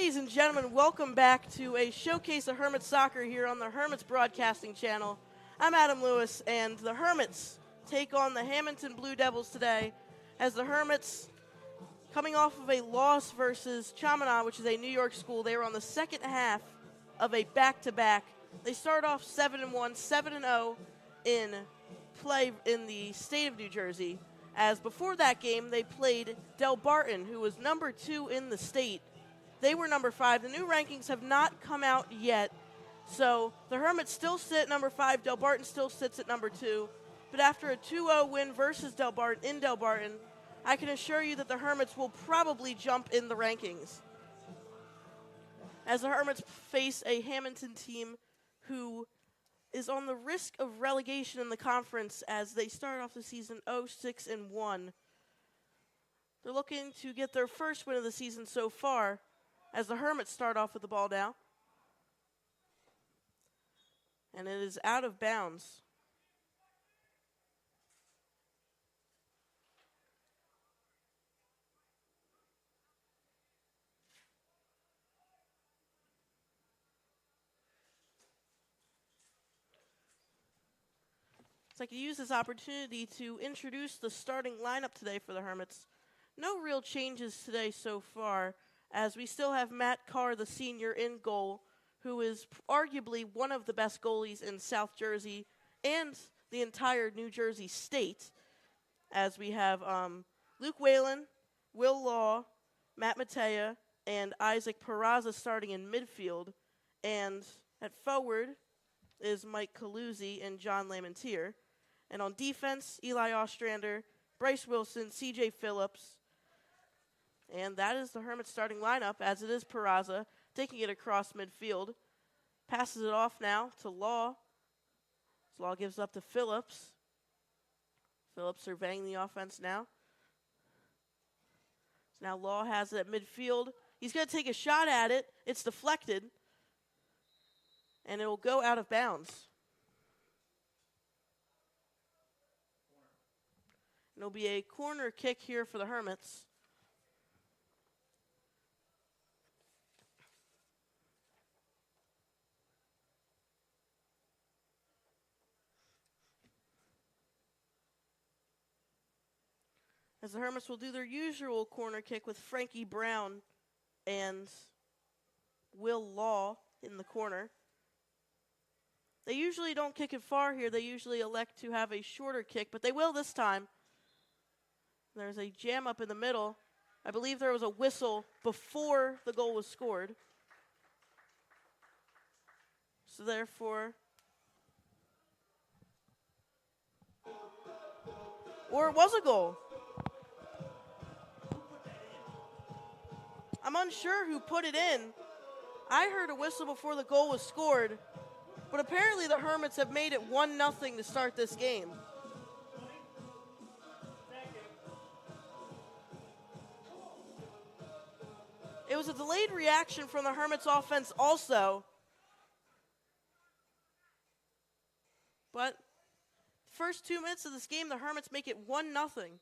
Ladies and gentlemen, welcome back to a showcase of Hermits soccer here on the Hermits Broadcasting Channel. I'm Adam Lewis, and the Hermits take on the Hammonton Blue Devils today as the Hermits, coming off of a loss versus Chaminade, which is a New York school. They were on the second half of a back-to-back. They start off 7-1, 7-0 in play in the state of New Jersey, as before that game they played Del Barton, who was number 2 in the state. They were number 5. The new rankings have not come out yet, so the Hermits still sit at number 5. Del Barton still sits at number 2. But after a 2-0 win versus Del Barton in Del Barton, I can assure you that the Hermits will probably jump in the rankings, as the Hermits face a Hammonton team who is on the risk of relegation in the conference as they start off the season 0-6-1. They're looking to get their first win of the season so far, as the Hermits start off with the ball now. And it is out of bounds. So I could use this opportunity to introduce the starting lineup today for the Hermits. No real changes today so far, as we still have Matt Carr, the senior, in goal, who is arguably one of the best goalies in South Jersey and the entire New Jersey state, as we have Luke Whalen, Will Law, Matt Matea, and Isaac Peraza starting in midfield. And at forward is Mike Caluzzi and John Lamentier. And on defense, Eli Ostrander, Bryce Wilson, C.J. Phillips. And that is the Hermits starting lineup, as it is Peraza taking it across midfield. Passes it off now to Law. Law gives up to Phillips. Phillips surveying the offense now. So now Law has it at midfield. He's going to take a shot at it. It's deflected. And it will go out of bounds. And it'll be a corner kick here for the Hermits. As the Hermits will do their usual corner kick with Frankie Brown and Will Law in the corner. They usually don't kick it far here. They usually elect to have a shorter kick, but they will this time. There's a jam up in the middle. I believe there was a whistle before the goal was scored. So therefore, or it was a goal. I'm unsure who put it in. I heard a whistle before the goal was scored, but apparently the Hermits have made it 1-0 to start this game. It was a delayed reaction from the Hermits offense also. But first 2 minutes of this game, the Hermits make it 1-0.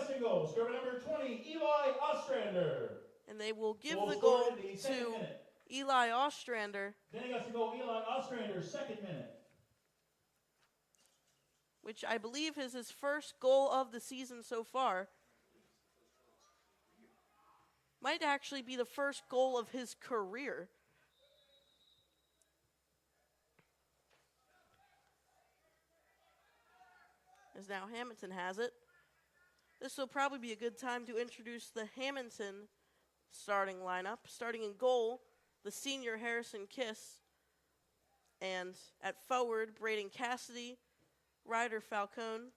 Single, scorer number 20, Eli Ostrander. And they will give the goal to Eli Ostrander. Eli Ostrander, second minute. Which I believe is his first goal of the season so far. Might actually be the first goal of his career. As now Hammonton has it. This will probably be a good time to introduce the Hammonton starting lineup. Starting in goal, the senior Harrison Kiss. And at forward, Braden Cassidy, Ryder Falcone.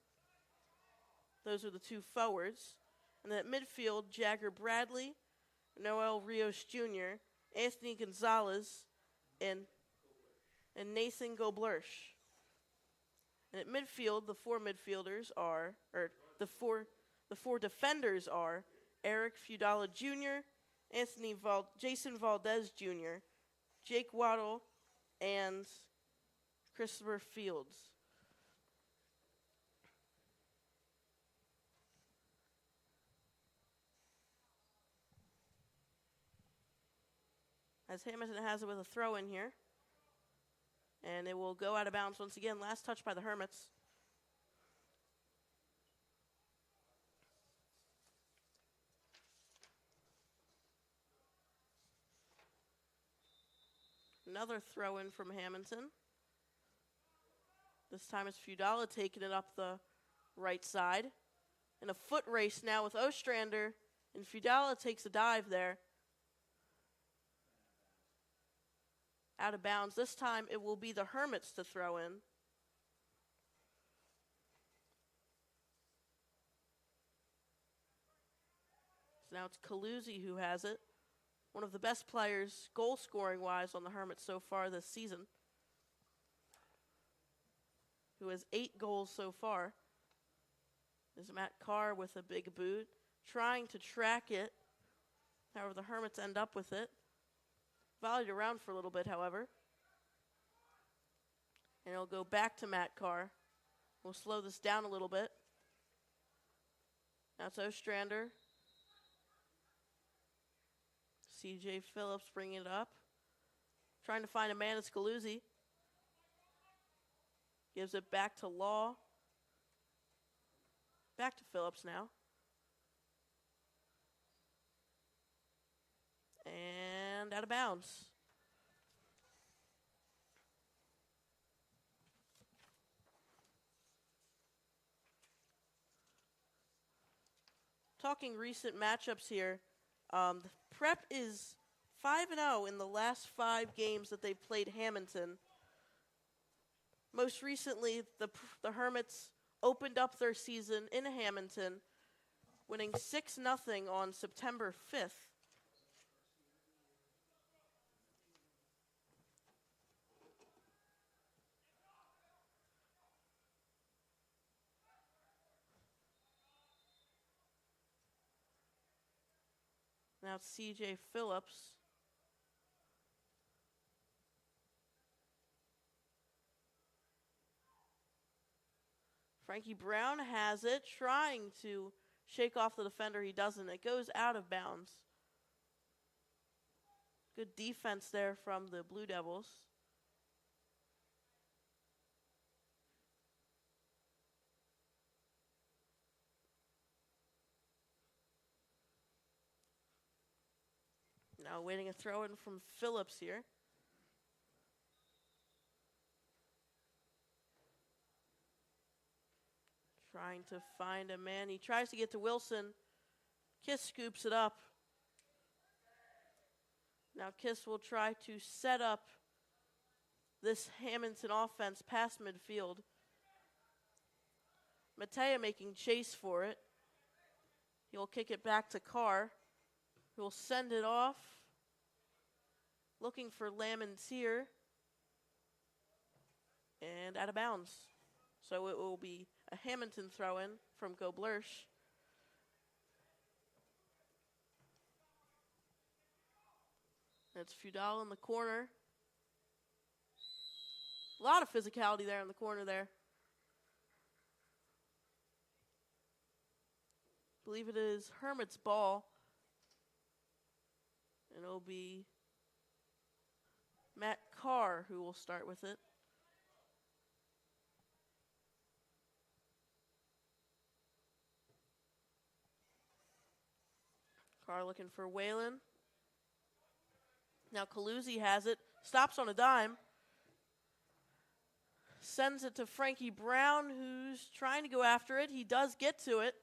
Those are the 2 forwards. And then at midfield, Jagger Bradley, Noel Rios Jr., Anthony Gonzalez, and Nathan Goblersh. And at midfield, the 4 midfielders are, or the four defenders are Eric Feudala Jr., Jason Valdez Jr., Jake Waddle, and Christopher Fields. as Hammonton has it with a throw in here. And it will go out of bounds once again. Last touch by the Hermits. Another throw in from Hammonton. This time it's Feudala taking it up the right side. In a foot race now with Ostrander, and Feudala takes a dive there. Out of bounds. This time it will be the Hermits to throw in. So now it's Kaluzzi who has it. One of the best players, goal-scoring-wise, on the Hermits so far this season. Who has 8 goals so far. Is Matt Carr with a big boot, trying to track it. However, the Hermits end up with it. Volleyed around for a little bit, however. And it'll go back to Matt Carr. We'll slow this down a little bit. Now it's Ostrander. CJ Phillips bringing it up. Trying to find a man, it's Galuzzi. Gives it back to Law. Back to Phillips now. And out of bounds. Talking recent matchups here, the Prep is 5-0 in the last 5 games that they've played Hammonton. Most recently, the Hermits opened up their season in Hammonton, winning 6-0 on September 5th. Now it's CJ Phillips. Frankie Brown has it, trying to shake off the defender. He doesn't. It goes out of bounds. Good defense there from the Blue Devils. Now waiting a throw in from Phillips here. Trying to find a man. He tries to get to Wilson. Kiss scoops it up. Now Kiss will try to set up this Hammonton offense past midfield. Matea making chase for it. He'll kick it back to Carr, who will send it off. Looking for Lamentier. And out of bounds. So it will be a Hammonton throw-in from Goblersh. It's Feudal in the corner. A lot of physicality there in the corner there. I believe it is Hermit's ball. And it'll be Matt Carr who will start with it. Carr looking for Whalen. Now Kaluzzi has it. Stops on a dime. Sends it to Frankie Brown, who's trying to go after it. He does get to it.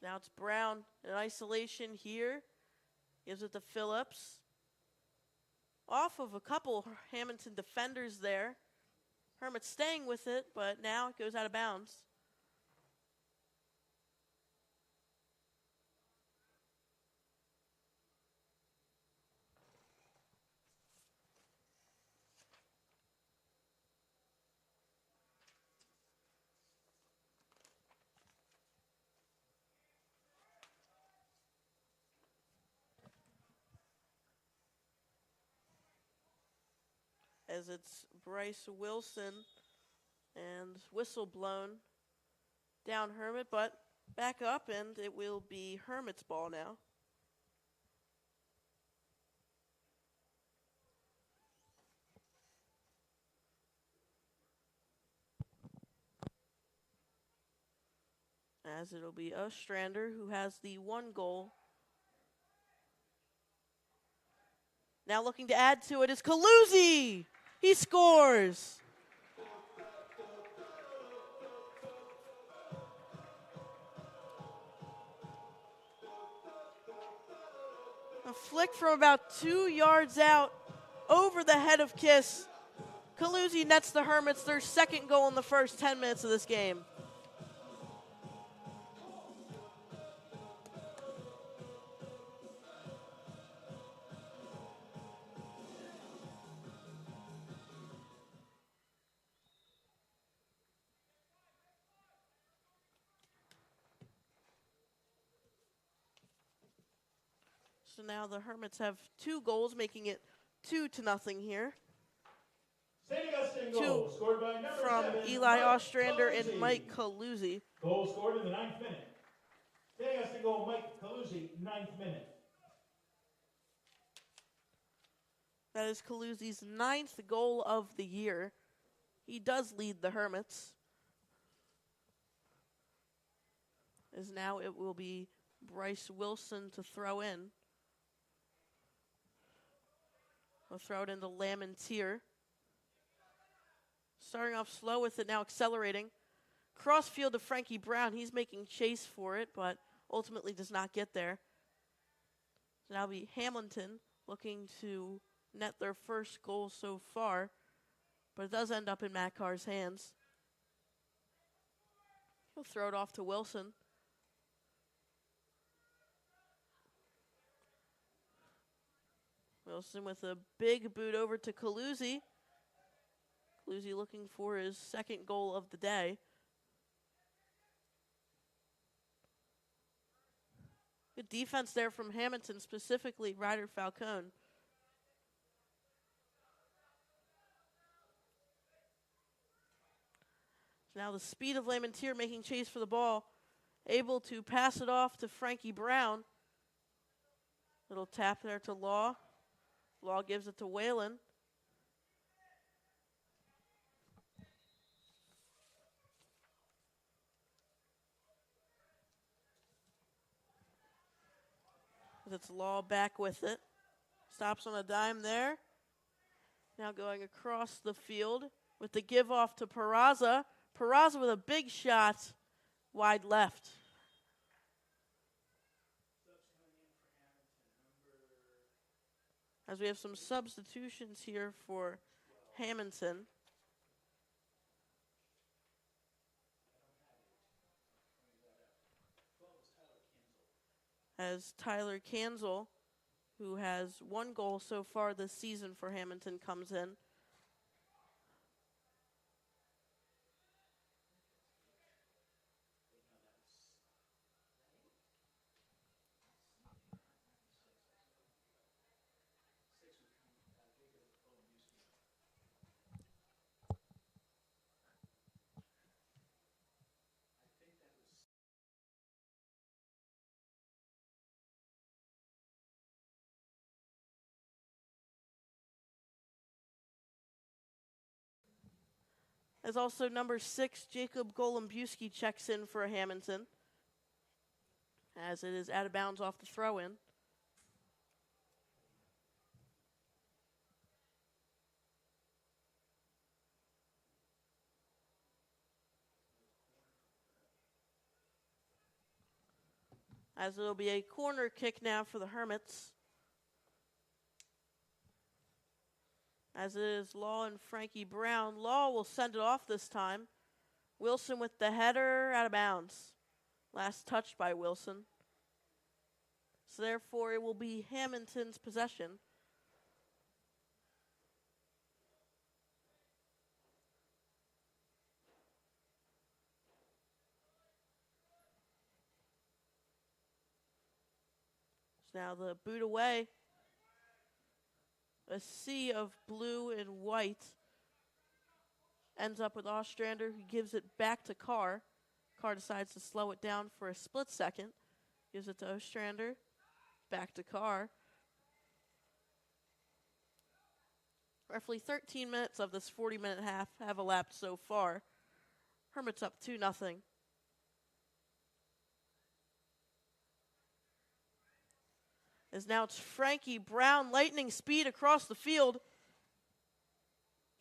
Now it's Brown in isolation here. Gives it to Phillips. Off of a couple Hammonton defenders there. Hermit staying with it, but now it goes out of bounds. As it's Bryce Wilson and whistle blown down Hermit, but back up, and it will be Hermits ball now. As it'll be Ostrander who has the 1 goal. Now looking to add to it is Kaluzzi. He scores. A flick from about 2 yards out over the head of Kiss. Kaluzzi nets the Hermits their 2nd goal in the first 10 minutes of this game. So now the Hermits have 2 goals, making it 2-0 here. St. Augustine goal, scored by number From 7, Eli Mike Ostrander Kaluzzi. and Mike Kaluzzi. Goal scored in the 9th minute. St. Augustine goal, Mike Kaluzzi, 9th minute. That is Kaluzzi's 9th goal of the year. He does lead the Hermits. As now it will be Bryce Wilson to throw in. We'll throw it into Lamontier. Starting off slow with it, now accelerating. Crossfield to Frankie Brown. He's making chase for it, but ultimately does not get there. So now it'll be Hammonton looking to net their 1st goal so far, but it does end up in Matt Carr's hands. He'll throw it off to Wilson. Wilson with a big boot over to Kaluzzi. Kaluzzi looking for his 2nd goal of the day. Good defense there from Hammonton, specifically Ryder Falcone. Now the speed of Lamontier making chase for the ball. Able to pass it off to Frankie Brown. Little tap there to Law. Law gives it to Whalen. It's Law back with it. Stops on a dime there. Now going across the field with the give off to Peraza. Peraza with a big shot wide left. As we have some substitutions here for Hammonton. As Tyler Kanzel, who has 1 goal so far this season for Hammonton, comes in. As also number 6, Jacob Golombuski checks in for Hammonton. As it is out of bounds off the throw-in. As it'll be a corner kick now for the Hermits. As it is Law and Frankie Brown. Law will send it off this time. Wilson with the header, out of bounds. Last touched by Wilson. So therefore it will be Hammonton's possession. So now the boot away. A sea of blue and white. Ends up with Ostrander, who gives it back to Carr. Carr decides to slow it down for a split second. Gives it to Ostrander. Back to Carr. Roughly 13 minutes of this 40-minute half have elapsed so far. Hermits up 2-0. As now it's Frankie Brown, lightning speed across the field.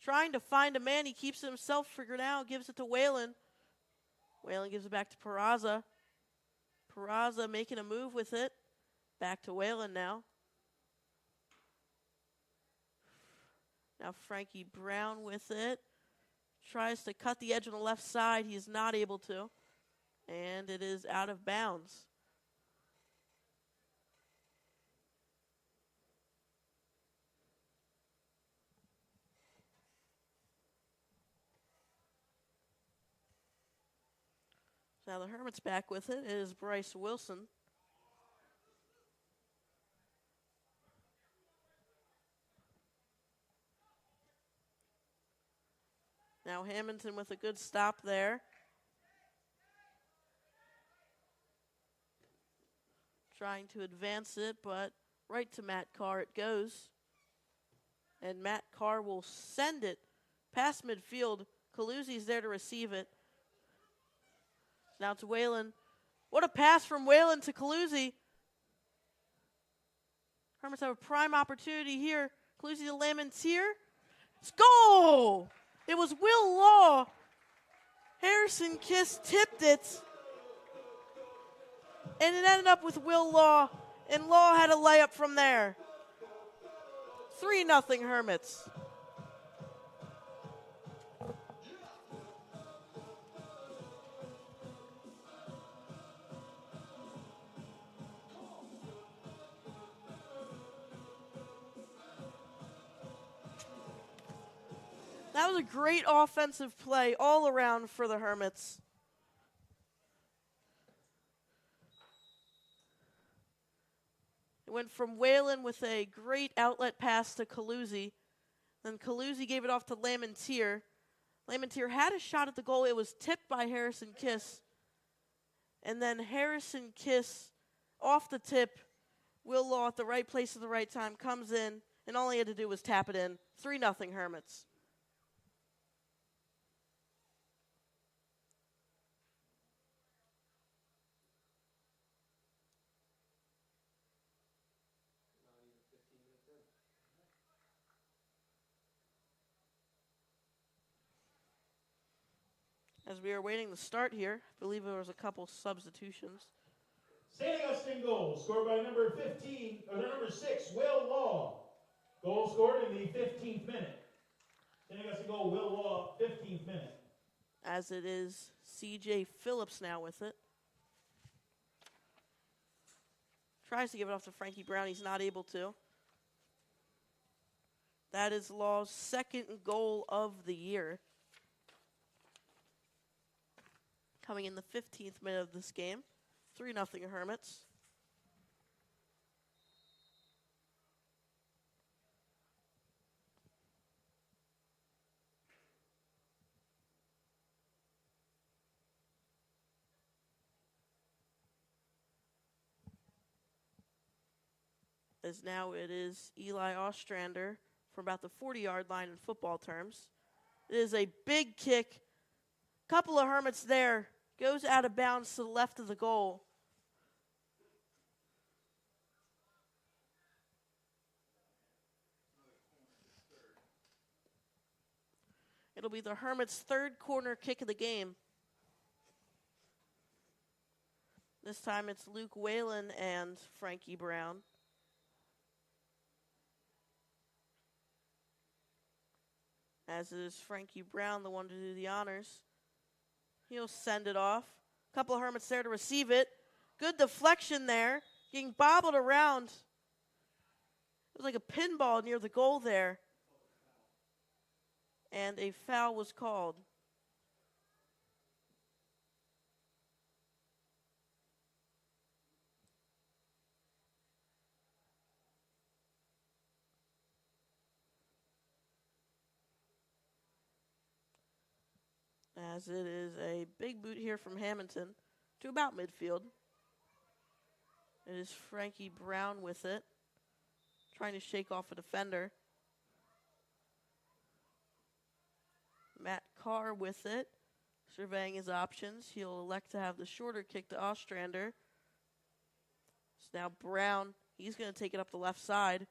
Trying to find a man. He keeps it himself figured out. Gives it to Whalen. Whalen gives it back to Peraza. Peraza making a move with it. Back to Whalen now. Now Frankie Brown with it. Tries to cut the edge on the left side. He is not able to. And it is out of bounds. Now the Hermits back with it. It is Bryce Wilson. Now Hammonton with a good stop there. Trying to advance it, but right to Matt Carr it goes. And Matt Carr will send it past midfield. Calusi's there to receive it. Now to Whalen. What a pass from Whalen to Calusi. Hermits have a prime opportunity here. Calusi to Lamentier. It's goal! It was Will Law. Harrison Kiss tipped it. And it ended up with Will Law. And Law had a layup from there. 3-0 Hermits. That was a great offensive play all around for the Hermits. It went from Whalen with a great outlet pass to Calusi. Then Calusi gave it off to Lamentier. Lamentier had a shot at the goal. It was tipped by Harrison Kiss. And then Harrison Kiss, off the tip, Will Law at the right place at the right time, comes in, and all he had to do was tap it in. 3-0 Hermits. As we are waiting to start here, I believe there was a couple substitutions. St. Augustine goal scored by number 15, or number 6, Will Law. Goal scored in the 15th minute. St. Augustine goal, Will Law, 15th minute. As it is C.J. Phillips now with it. Tries to give it off to Frankie Brown. He's not able to. That is Law's second goal of the year. Coming in the 15th minute of this game. 3-0 Hermits. As now it is Eli Ostrander from about the 40-yard line in football terms. It is a big kick. Couple of Hermits there. Goes out of bounds to the left of the goal. It'll be the Hermits' third corner kick of the game. This time it's Luke Whalen and Frankie Brown. As it is Frankie Brown, the one to do the honors. He'll send it off. A couple of Hermits there to receive it. Good deflection there. Getting bobbled around. It was like a pinball near the goal there. And a foul was called. As it is a big boot here from Hammonton to about midfield. It is Frankie Brown with it, trying to shake off a defender. Matt Carr with it, surveying his options. He'll elect to have the shorter kick to Ostrander. So now Brown, he's going to take it up the left side.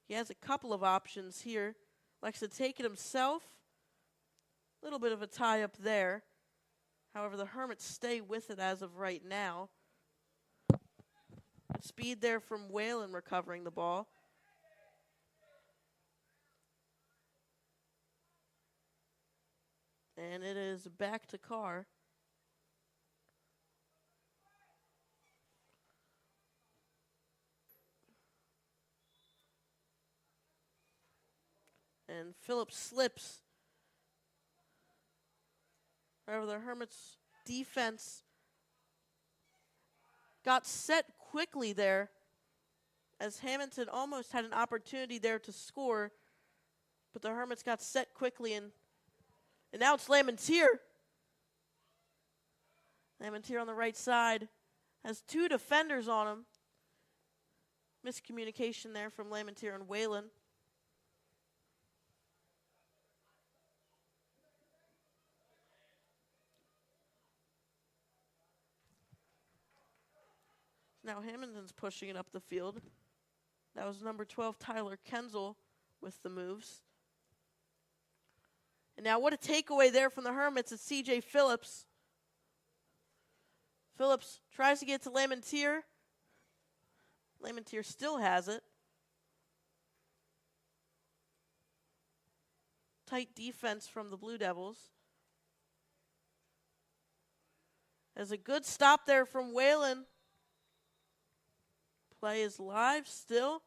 He has a couple of options here. Likes to take it himself. A little bit of a tie up there. However, the Hermits stay with it as of right now. Good speed there from Whalen recovering the ball. And it is back to Carr. And Phillips slips. However, the Hermits' defense got set quickly there as Hammonton almost had an opportunity there to score, but the Hermits got set quickly, and now it's Lamontier. Lamontier on the right side has two defenders on him. Miscommunication there from Lamontier and Whalen. Now Hammonton's pushing it up the field. That was number 12, Tyler Kenzel, with the moves. And now what a takeaway there from the Hermits. It's C.J. Phillips. Phillips tries to get to Lamontier. Lamontier still has it. Tight defense from the Blue Devils. There's a good stop there from Whalen. Play is live still.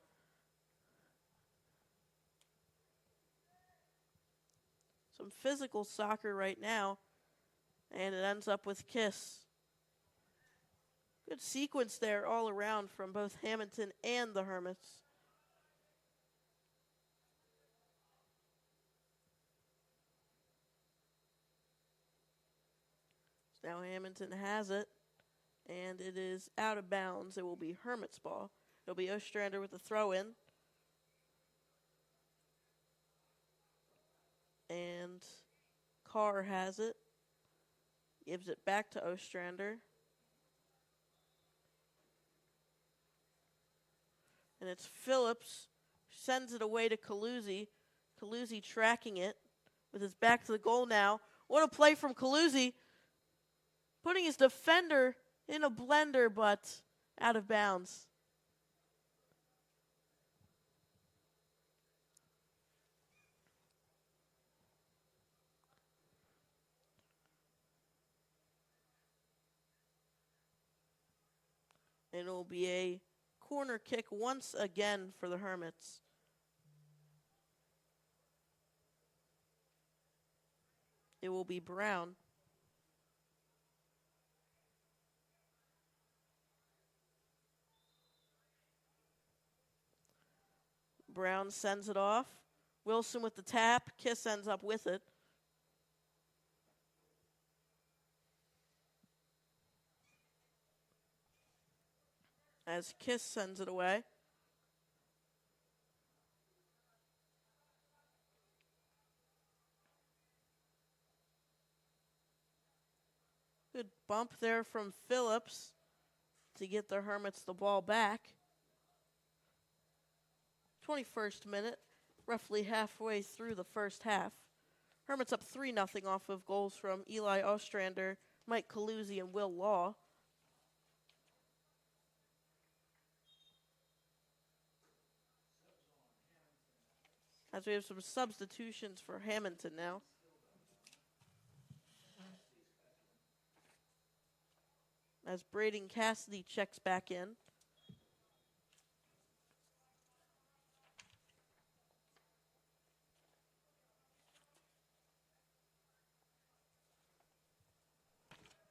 Some physical soccer right now. And it ends up with Kiss. Good sequence there all around from both Hammonton and the Hermits. So now Hammonton has it. And it is out of bounds. It will be Hermits' ball. It'll be Ostrander with the throw-in. And Carr has it. Gives it back to Ostrander. And it's Phillips. Sends it away to Calusi. Calusi tracking it with his back to the goal now. What a play from Calusi. Putting his defender in a blender, but out of bounds. And it will be a corner kick once again for the Hermits. It will be Brown. Brown sends it off. Wilson with the tap. Kiss ends up with it. As Kiss sends it away. Good bump there from Phillips to get the Hermits the ball back. 21st minute, roughly halfway through the first half. Hermits up 3-0 off of goals from Eli Ostrander, Mike Calusi, and Will Law. As we have some substitutions for Hammonton now. As Braden Cassidy checks back in.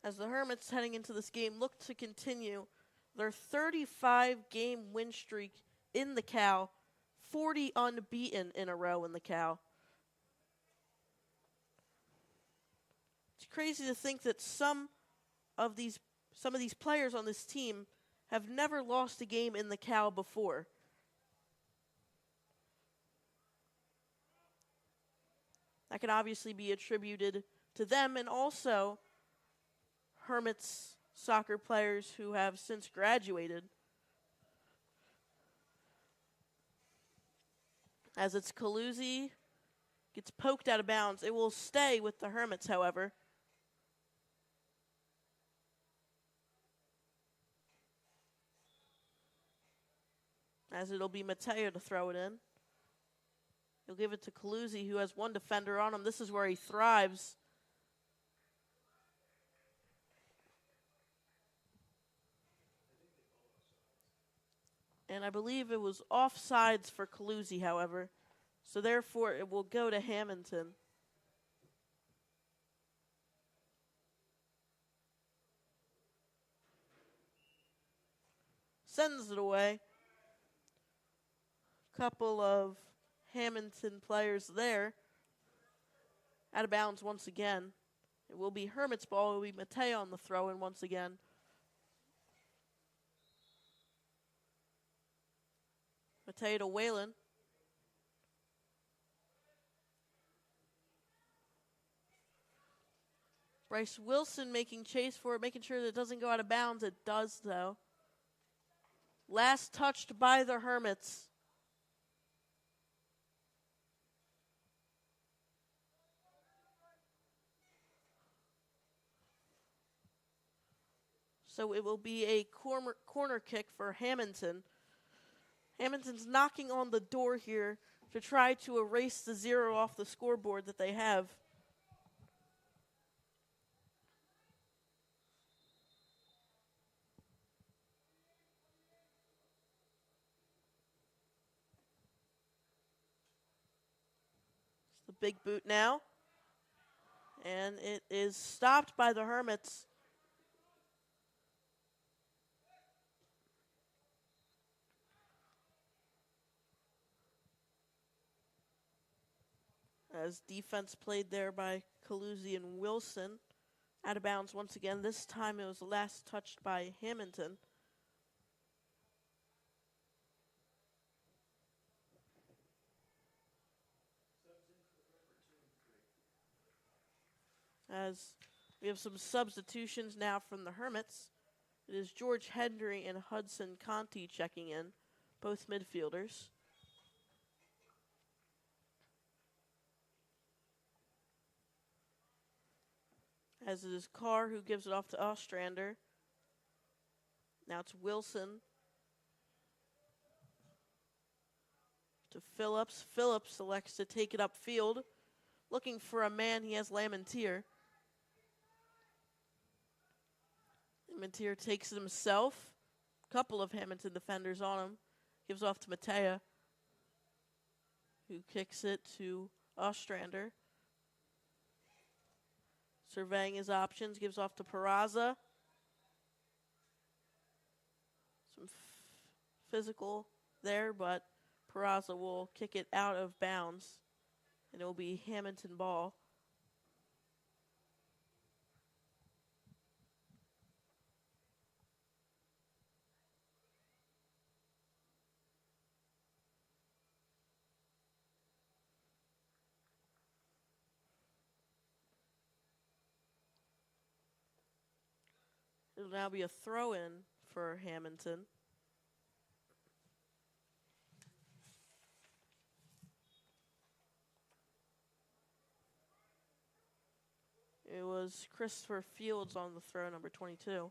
As the Hermits heading into this game look to continue their 35-game win streak in the Cow, 40 unbeaten in a row in the Cow. crazy to think that some of these players on this team have never lost a game in the Cal before. That can obviously be attributed to them and also Hermits soccer players who have since graduated. As it's Calusi, gets poked out of bounds. It will stay with the Hermits, however. As it'll be Mateo to throw it in. He'll give it to Calusi, who has one defender on him. This is where he thrives. And I believe it was offsides for Calusi, however. So therefore, it will go to Hammonton. Sends it away. Couple of Hammonton players there. Out of bounds once again. It will be Hermit's ball. It will be Mateo on the throw-in once again. Mateo to Whalen. Bryce Wilson making chase for it, making sure that it doesn't go out of bounds. It does, though. Last touched by the Hermits. So it will be a corner kick for Hammonton. Hammonton's knocking on the door here to try to erase the 0 off the scoreboard that they have. It's the big boot now. And it is stopped by the Hermits. As defense played there by Calusi and Wilson. Out of bounds once again. This time it was last touched by Hammonton. As we have some substitutions now from the Hermits. It is George Henry and Hudson Conti checking in, both midfielders. As it is Carr who gives it off to Ostrander. Now it's Wilson. To Phillips. Phillips selects to take it upfield. Looking for a man, he has Lamentier. Lamentier takes it himself. Couple of Hammonton defenders on him. Gives off to Mateo, who kicks it to Ostrander. Surveying his options, gives off to Peraza. Some physical there, but Peraza will kick it out of bounds. And it will be Hammonton ball. It'll now be a throw-in for Hammonton. It was Christopher Fields on the throw, number 22.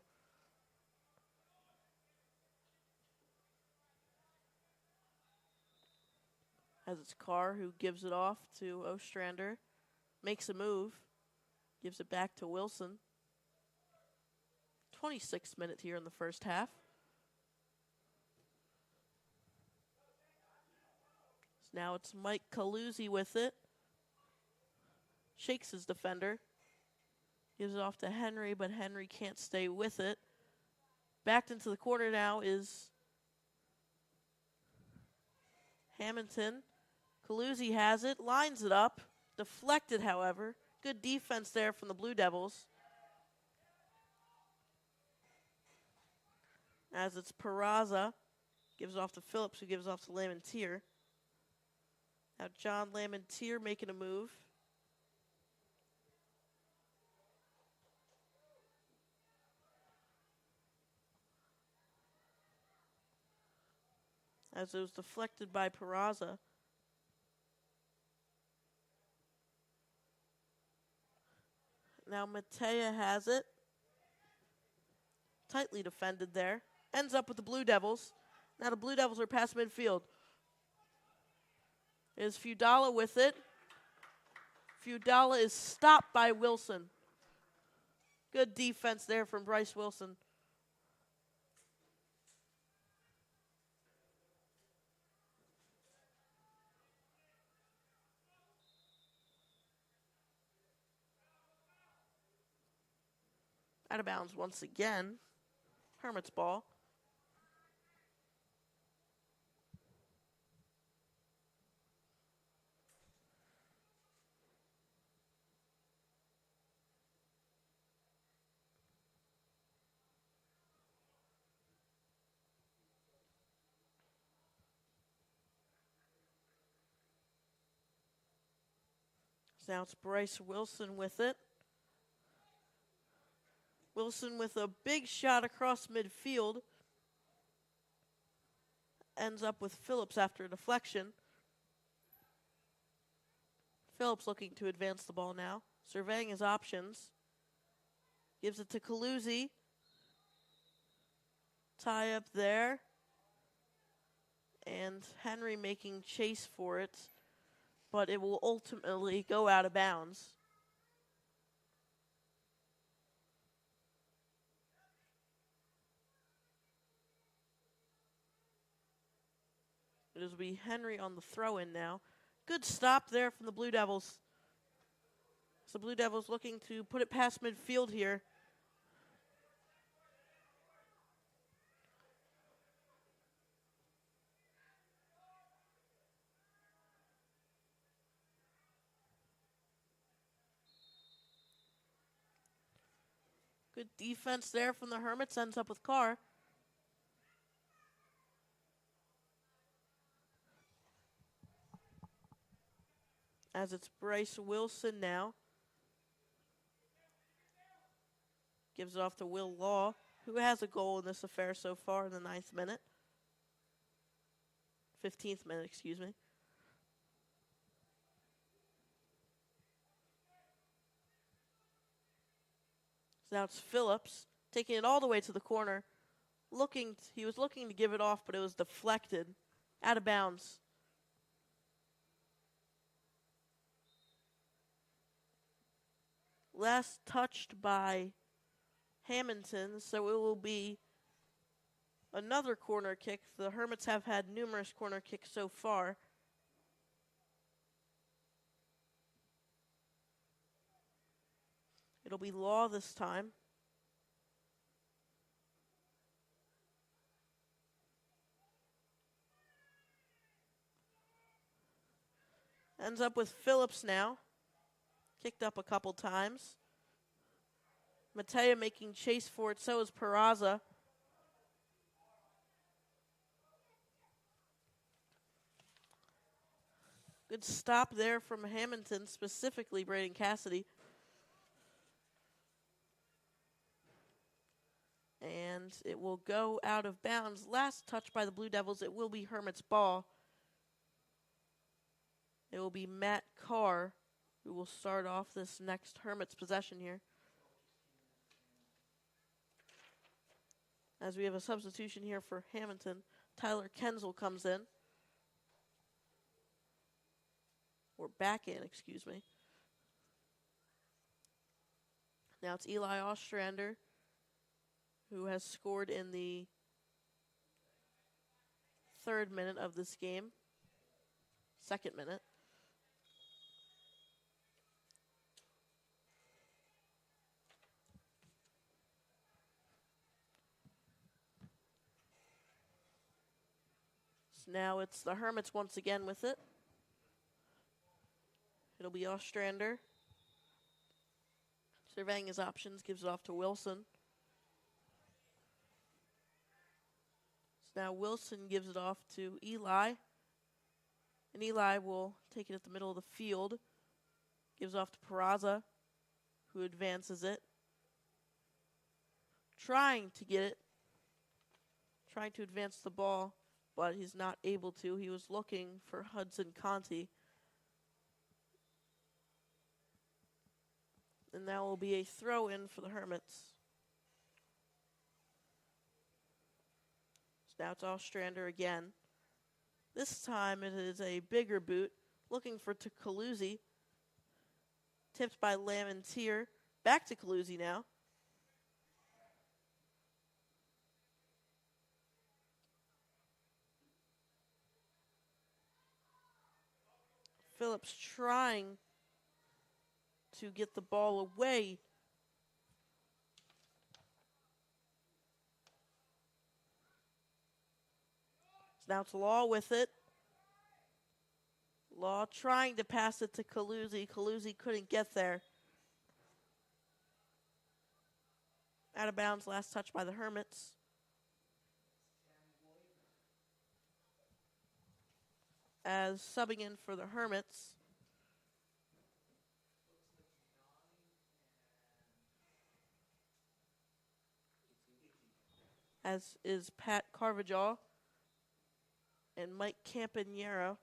As it's Carr who gives it off to Ostrander. Makes a move. Gives it back to Wilson. 26th minute here in the first half. So now it's Mike Calusi with it. Shakes his defender. Gives it off to Henry, but Henry can't stay with it. Backed into the corner now is Hammonton. Calusi has it, lines it up. Deflected, however. Good defense there from the Blue Devils. As it's Peraza. Gives off to Phillips, who gives off to Lamentier. Now John Lamentier making a move. As it was deflected by Peraza. Now Matea has it. Tightly defended there. Ends up with the Blue Devils. Now the Blue Devils are past midfield. Is Feudala with it. Feudala is stopped by Wilson. Good defense there from Bryce Wilson. Out of bounds once again. Hermits ball. So now it's Bryce Wilson with it. Wilson with a big shot across midfield. Ends up with Phillips after a deflection. Phillips looking to advance the ball now. Surveying his options. Gives it to Calusi. Tie up there. And Henry making chase for it. But it will ultimately go out of bounds. It will be Henry on the throw-in now. Good stop there from the Blue Devils. So Blue Devils looking to put it past midfield here. Good defense there from the Hermits. Ends up with Carr. As it's Bryce Wilson now. Gives it off to Will Law, who has a goal in this affair so far in the 9th minute. 15th minute, excuse me. So now it's Phillips taking it all the way to the corner. He was looking to give it off, but it was deflected. Out of bounds. Last touched by Hammonton, so it will be another corner kick. The Hermits have had numerous corner kicks so far. It'll be Law this time. Ends up with Phillips now. Kicked up a couple times. Matea making chase for it, so is Peraza. Good stop there from Hammonton, specifically Braden Cassidy. And it will go out of bounds. Last touch by the Blue Devils. It will be Hermit's ball. It will be Matt Carr who will start off this next Hermit's possession here. As we have a substitution here for Hammonton, Tyler Kenzel comes in. Or back in, excuse me. Now it's Eli Ostrander, who has scored in the 3rd minute of this game. 2nd minute. So now it's the Hermits once again with it. It'll be Ostrander. Surveying his options, gives it off to Wilson. So now Wilson gives it off to Eli. And Eli will take it at the middle of the field. Gives off to Peraza, who advances it. Trying to get it. Trying to advance the ball, but he's not able to. He was looking for Hudson Conti. And that will be a throw-in for the Hermits. So now it's Ostrander again. This time it is a bigger boot, looking for Calusi. Tipped by Lamentier. Back to Calusi now. Phillips trying to get the ball away. So now it's Law with it. Law trying to pass it to Calusi. Calusi couldn't get there. Out of bounds, last touch by the Hermits. As subbing in for the Hermits as is Pat Carvajal and Mike Campanero.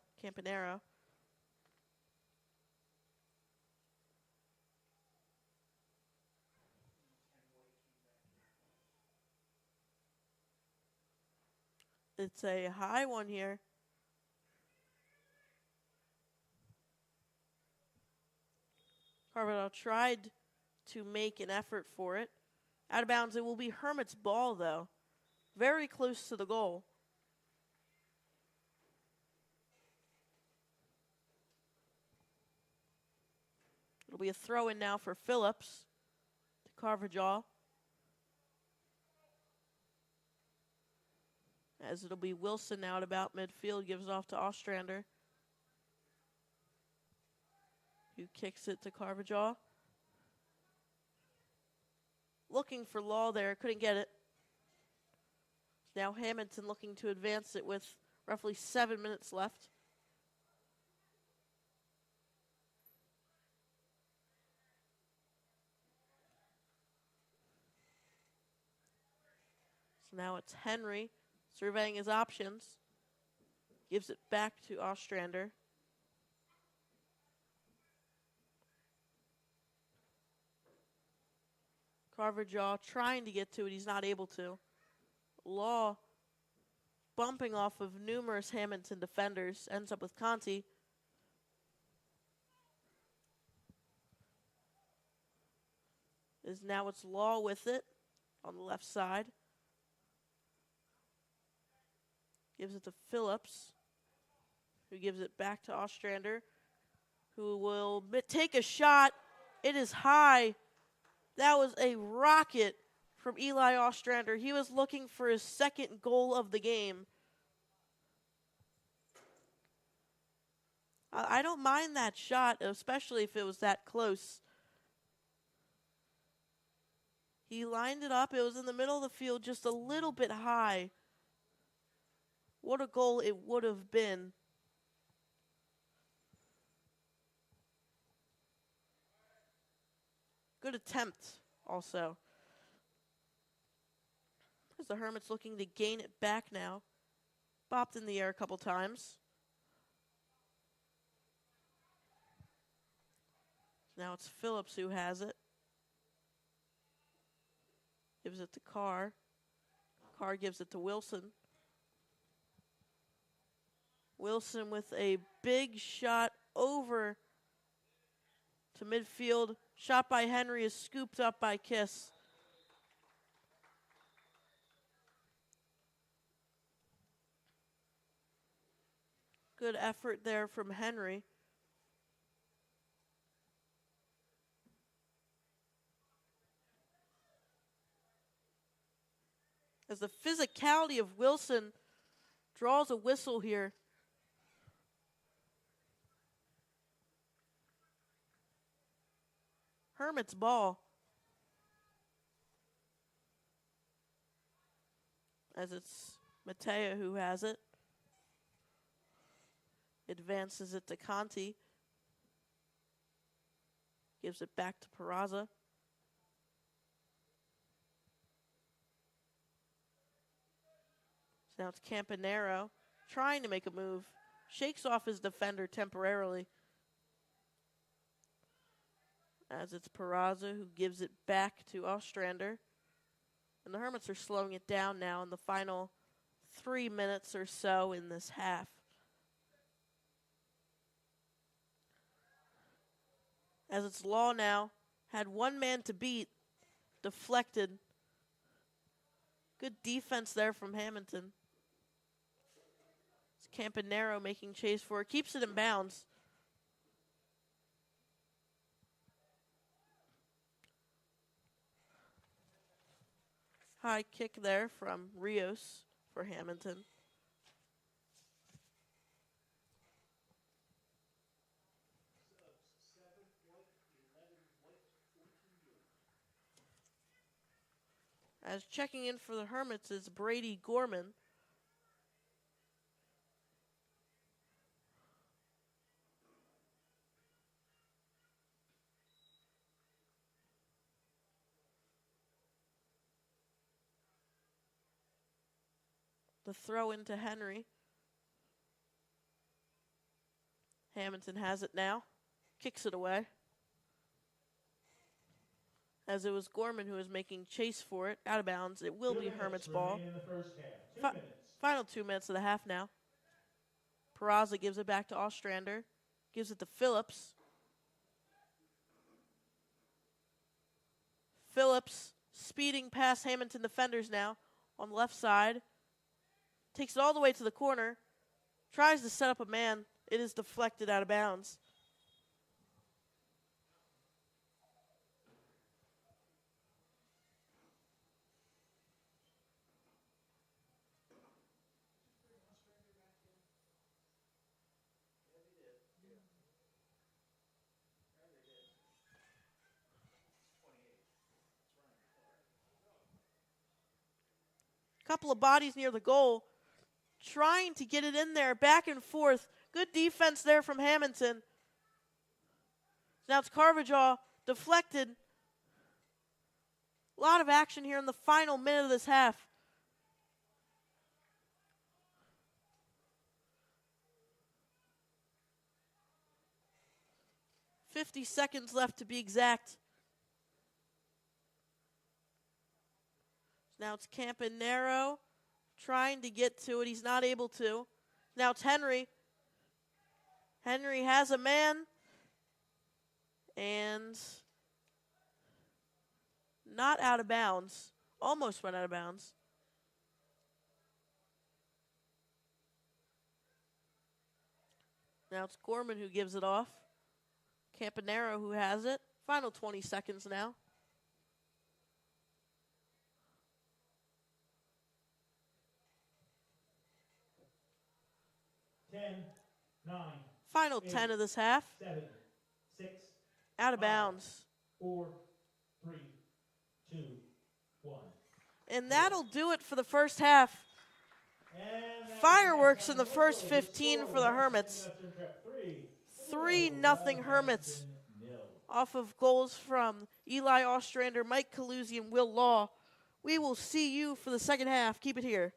It's a high one here. Carvajal tried to make an effort for it. Out of bounds, it will be Hermit's ball, though. Very close to the goal. It'll be a throw-in now for Phillips to Carvajal. As it'll be Wilson now at about midfield, gives off to Ostrander, who kicks it to Carvajal. Looking for Law there, couldn't get it. Now Hammonton looking to advance it with roughly 7 minutes left. So now it's Henry surveying his options. Gives it back to Ostrander. Carvajal trying to get to it. He's not able to. Law bumping off of numerous Hammonton defenders. Ends up with Conti. Now it's Law with it on the left side. Gives it to Phillips, who gives it back to Ostrander, who will take a shot. It is high. That was a rocket from Eli Ostrander. He was looking for his second goal of the game. I don't mind that shot, especially if it was that close. He lined it up. It was in the middle of the field, just a little bit high. What a goal it would have been. Good attempt also. As the Hermits looking to gain it back now. Bopped in the air a couple times. Now it's Phillips who has it. Gives it to Carr. Carr gives it to Wilson. Wilson with a big shot over to midfield. Shot by Henry is scooped up by Kiss. Good effort there from Henry. As the physicality of Wilson draws a whistle here. Hermit's ball. as it's Mateo who has it. Advances it to Conti. Gives it back to Peraza. So now it's Campanero trying to make a move. Shakes off his defender temporarily. As it's Peraza who gives it back to Ostrander. And the Hermits are slowing it down now in the final 3 minutes or so in this half. As it's Law now, had one man to beat, deflected. Good defense there from Hammonton. It's Campanero making chase for it, keeps it in bounds. High kick there from Rios for Hammonton. As checking in for the Hermits is Brady Gorman. The throw into Henry. Hammonton has it now. Kicks it away. As it was Gorman who was making chase for it. Out of bounds. It will be Hermits' ball. In the first half. 2 minutes. Final 2 minutes of the half now. Peraza gives it back to Ostrander. Gives it to Phillips. Phillips speeding past Hammonton defenders now on the left side. Takes it all the way to the corner. Tries to set up a man. It is deflected out of bounds. Couple of bodies near the goal. Trying to get it in there, back and forth. Good defense there from Hammonton. Now it's Carvajaw, deflected. A lot of action here in the final minute of this half. $50 seconds left to be exact. Now it's Campanero trying to get to it. He's not able to. Now it's Henry. Henry has a man. And not out of bounds. Almost went out of bounds. Now it's Gorman who gives it off. Campanero who has it. Final 20 seconds now. 10, 9. Final 8, 10 of this half. 7, 6. Out of 5, bounds. 4, 3, 2, 1. And that'll do it for the first half. Fireworks in the first 15 for the Hermits. 3-0 Hermits. Off of goals from Eli Ostrander, Mike Calusi, and Will Law. We will see you for the second half. Keep it here.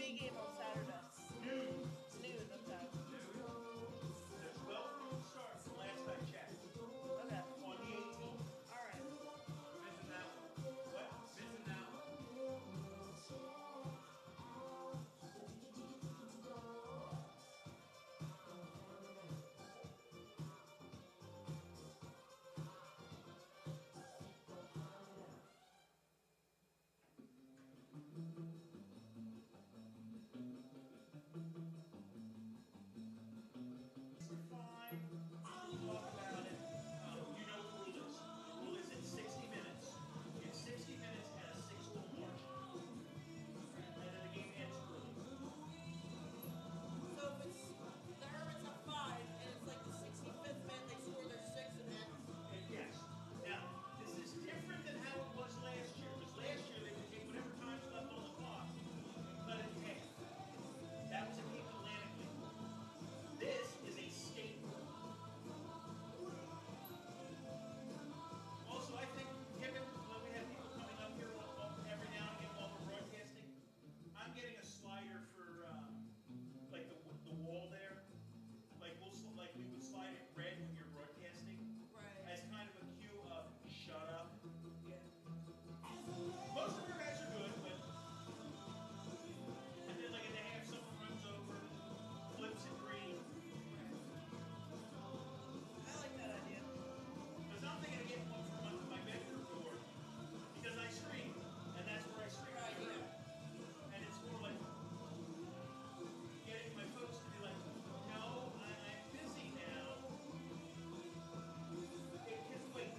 day game on Saturday? Noon. Noon, okay. There's 12 noon start from last I checked. Okay. On the 18th. All right. Missing that one. What? Missing that one. We're fine. Talk about it. You know the rule is. The rule is in 60 minutes. In 60 minutes and a 6-goal margin. And then the game ends early. So if it's the Hermits have 5 and it's like the 65th minute they score their 6 and ends. Yes. Now, this is different than how it was last year. Because last year they would take whatever time's left on the clock and cut it in half. That was a Cape Atlantic league. This is a state rule. Also, I think, given when we have people coming up here every now and again while we're broadcasting, I'm getting a slider for like the wall there. Like we would slide it red when you're broadcasting. Right. As kind of a cue of shut up. Yeah. Most of our guys are good, but and then like in the half, someone runs over, flips it green. I like that idea. Because I'm thinking of getting one from my bedroom door because I stream, and that's where I stream. Right, yeah. And it's more like getting my folks to be like, no, I'm busy now. It can wait.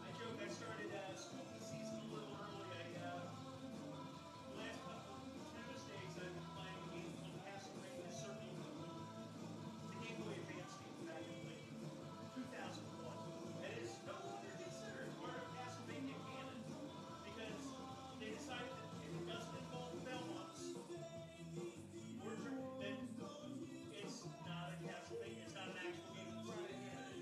I joke I started school season a little early. The last couple Tuesdays I've been playing a game called Castlevania Circle. It's a Game Boy Advance game back in like 2001. And it's no longer considered part of Castlevania canon because they decided that if it doesn't involve Belmonts or then it's not a Castlevania, it's not an actual game. It's not a canon.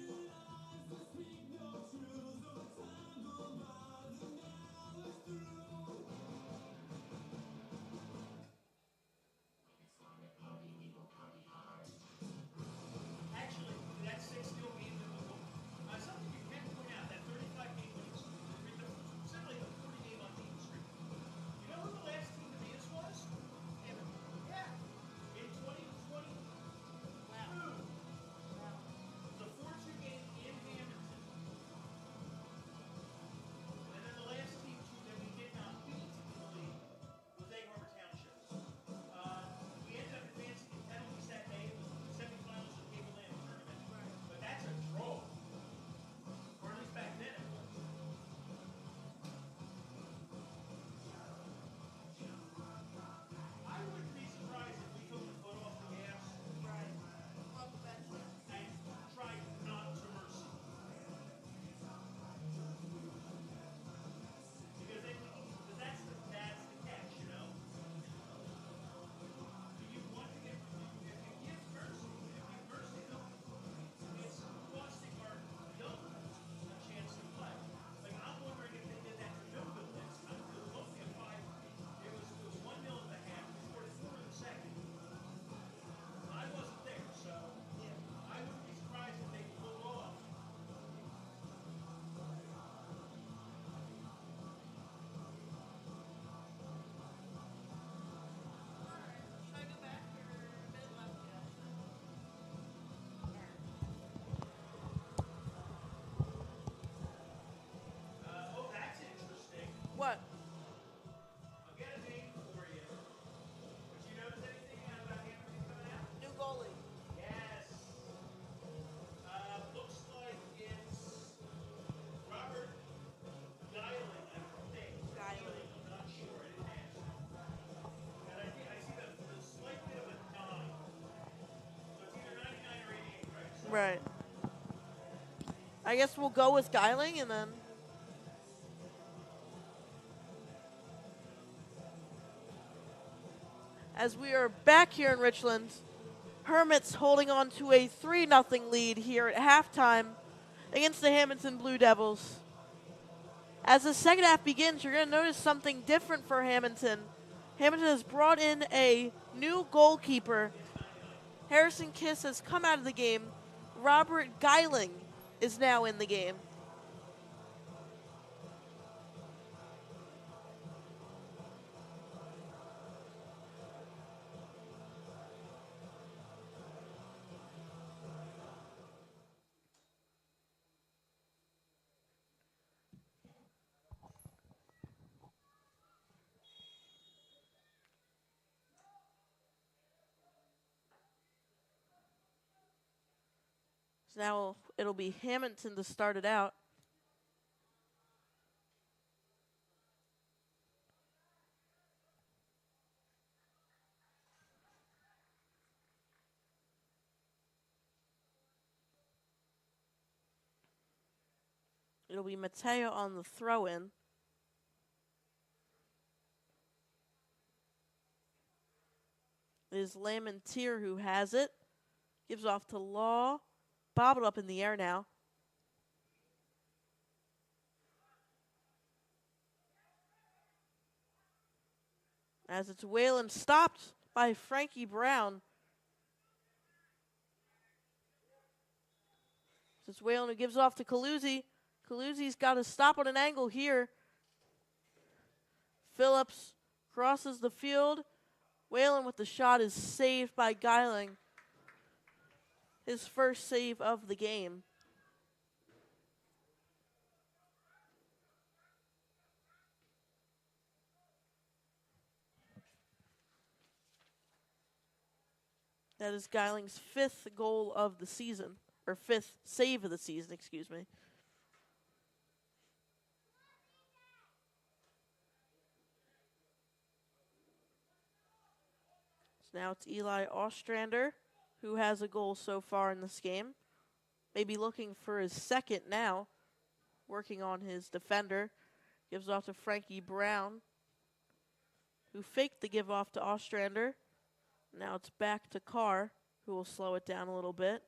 Actually, that 6-skill game, something you can point out, that 35 game winning streak, simply the 40 game unbeaten streak. You know who the last team to beat us was? Hammonton. Yeah. In 2022. Wow. The 4-2 game in Hammonton. And then the last team that we did not beat in the league was Egg Harbor Township. We ended up advancing in penalties that day in the semifinals of the Cape Atlantic tournament. Right. But that's a draw. Or at least back then it was. I wouldn't be surprised if we took the foot off the gas Right. Off the bench. and tried not to mercy. Because that's the catch, you know? You want to get, if you give mercy them, it's costing our young a chance to play. Like, I'm wondering if they did that to Millville this time. It was only a 5, it was 1-0 at the half, we scored a 4 in the second. I wasn't there, so I wouldn't be surprised if they pulled off. Alright. Should I go back or a minute left? Oh, that's interesting. What? I'll get a name for you. But you notice anything about Hammonton coming out? New goalie. Yes. Looks like it's Robert Geiling, I think. Geiling. I'm not sure. I didn't ask. And I see the slight bit of a 9. So it's either 99 or 88, right? So Right. I guess we'll go with Geiling and then. As we are back here in Richland, Hermits holding on to a 3-0 lead here at halftime against the Hammonton Blue Devils. As the second half begins, you're going to notice something different for Hammonton. Hammonton has brought in a new goalkeeper. Harrison Kiss has come out of the game. Robert Geiling is now in the game. So now it'll be Hammonton to start it out. It'll be Mateo on the throw-in. It is Lamontier who has it. Gives off to Law. Bobbled up in the air now. As it's Whalen stopped by Frankie Brown. It's Whalen who gives off to Caluzzi. Caluzzi's got to stop on an angle here. Phillips crosses the field. Whalen with the shot is saved by Geiling. His first save of the game. That is Geiling's fifth goal of the season, or fifth save of the season, excuse me. So now it's Eli Ostrander, who has a goal so far in this game. Maybe looking for his second now, working on his defender. Gives off to Frankie Brown, who faked the give off to Ostrander. Now it's back to Carr, who will slow it down a little bit.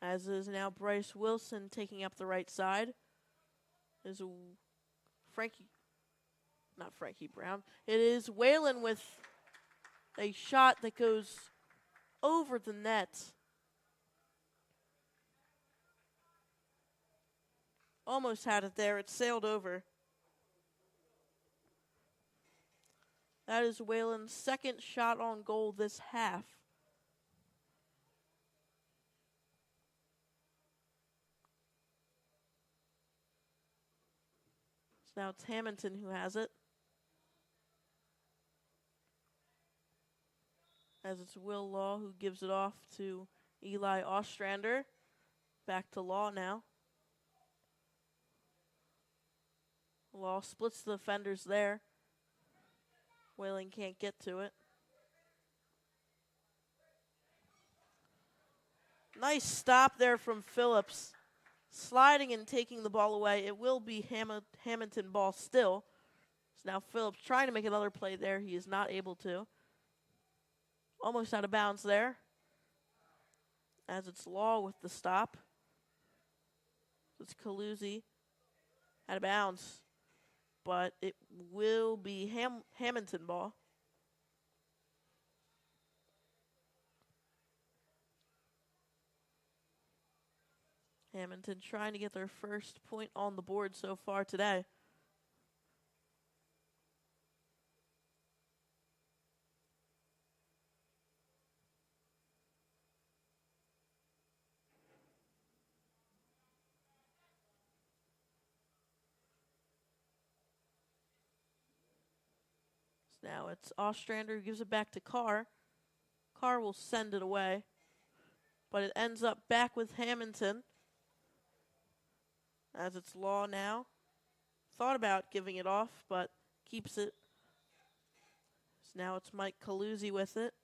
As is now Bryce Wilson taking up the right side. There's not Frankie Brown. It is Whalen with a shot that goes over the net. Almost had it there. It sailed over. That is Whalen's second shot on goal this half. So now it's Hammonton who has it. As it's Will Law who gives it off to Eli Ostrander. Back to Law now. Law splits the defenders there. Whalen can't get to it. Nice stop there from Phillips. Sliding and taking the ball away. It will be Hammonton ball still. So now Phillips trying to make another play there. He is not able to. Almost out of bounds there. As it's Law with the stop. It's Caluzzi. Out of bounds. But it will be Hammonton ball. Hammonton trying to get their first point on the board so far today. Now it's Ostrander who gives it back to Carr. Carr will send it away. But it ends up back with Hammonton. As it's Law now. Thought about giving it off, but keeps it. So now it's Mike Caluzzi with it.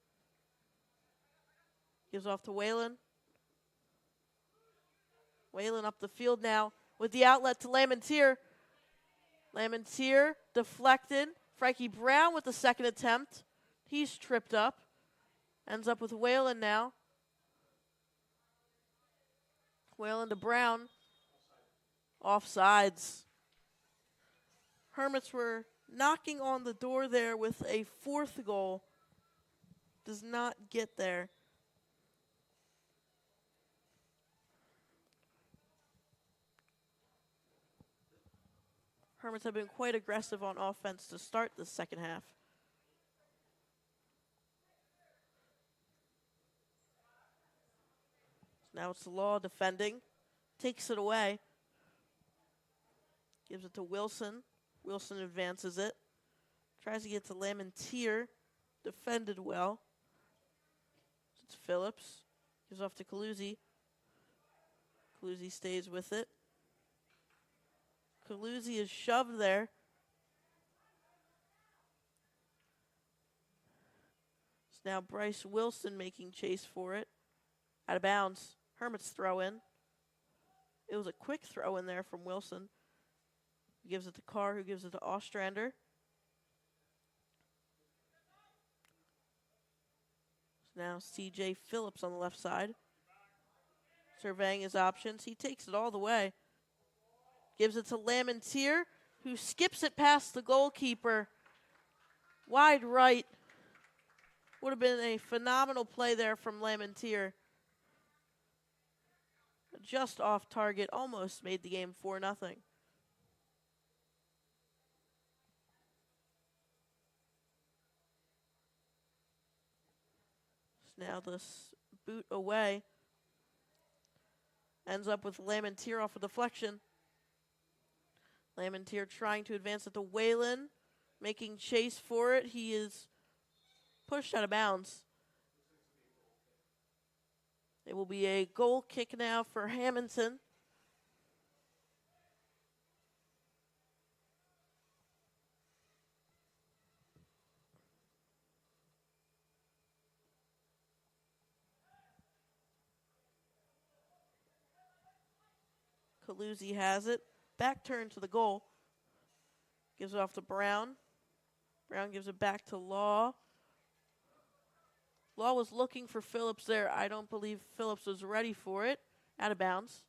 Gives off to Whalen. Whalen up the field now with the outlet to Lamontier. Lamontier deflected. Frankie Brown with the second attempt. He's tripped up. Ends up with Whalen now. Whalen to Brown. Offsides. Hermits were knocking on the door there with a fourth goal. Does not get there. Hermits have been quite aggressive on offense to start the second half. Now it's the Law defending. Takes it away. Gives it to Wilson. Wilson advances it. Tries to get to Lamontier. Defended well. It's Phillips. Gives off to Calusi. Calusi stays with it. Calusi is shoved there. It's now Bryce Wilson making chase for it. Out of bounds. Hermits throw in. It was a quick throw in there from Wilson. He gives it to Carr, who gives it to Ostrander. Now C.J. Phillips on the left side. Surveying his options. He takes it all the way. Gives it to Lamontier, who skips it past the goalkeeper. Wide right. Would have been a phenomenal play there from Lamontier. Just off target. Almost made the game 4-0. Now this boot away. Ends up with Lamontier off a deflection. Lamontier trying to advance it to Whalen. Making chase for it. He is pushed out of bounds. It will be a goal kick now for Hammonton. Calusi has it. Back turn to the goal. Gives it off to Brown. Brown gives it back to Law. Law was looking for Phillips there. I don't believe Phillips was ready for it. Out of bounds.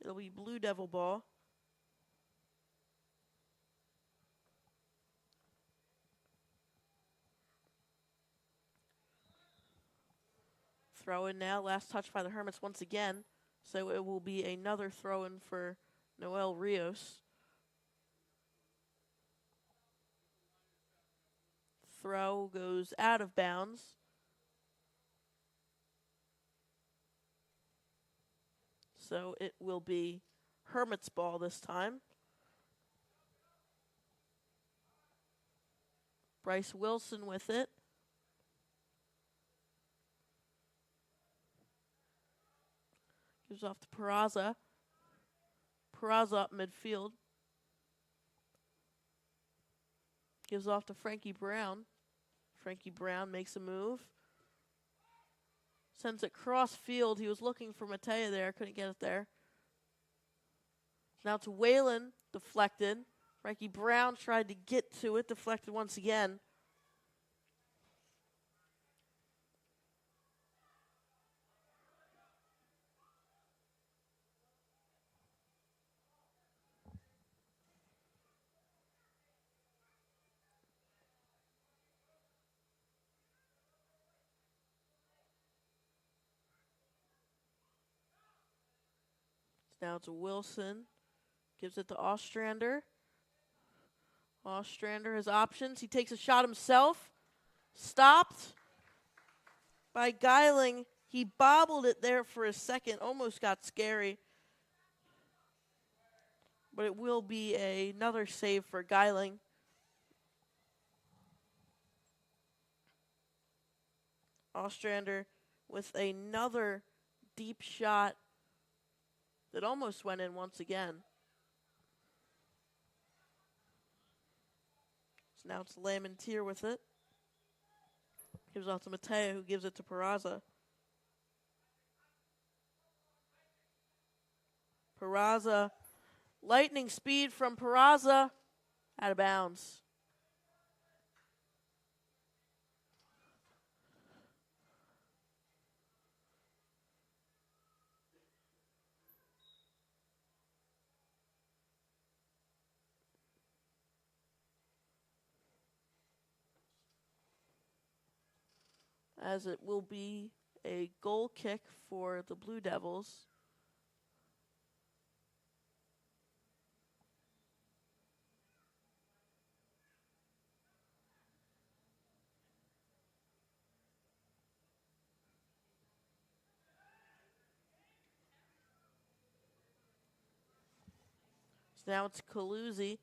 It'll be Blue Devil ball. Throw in now. Last touch by the Hermits once again. So it will be another throw in for Noel Rios. Throw goes out of bounds. So it will be Hermits ball this time. Bryce Wilson with it. Gives off to Peraza. Peraza up midfield. Gives off to Frankie Brown. Frankie Brown makes a move. Sends it cross field. He was looking for Matea there. Couldn't get it there. Now to Whalen. Deflected. Frankie Brown tried to get to it. Deflected once again. Now to Wilson. Gives it to Ostrander. Ostrander has options. He takes a shot himself. Stopped by Geiling. He bobbled it there for a second. Almost got scary. But it will be another save for Geiling. Ostrander with another deep shot that almost went in once again. So now it's Lamontier with it. Gives off to Matea, who gives it to Peraza. Peraza, lightning speed from Peraza, out of bounds. as it will be a goal kick for the Blue Devils. So now it's Calusi.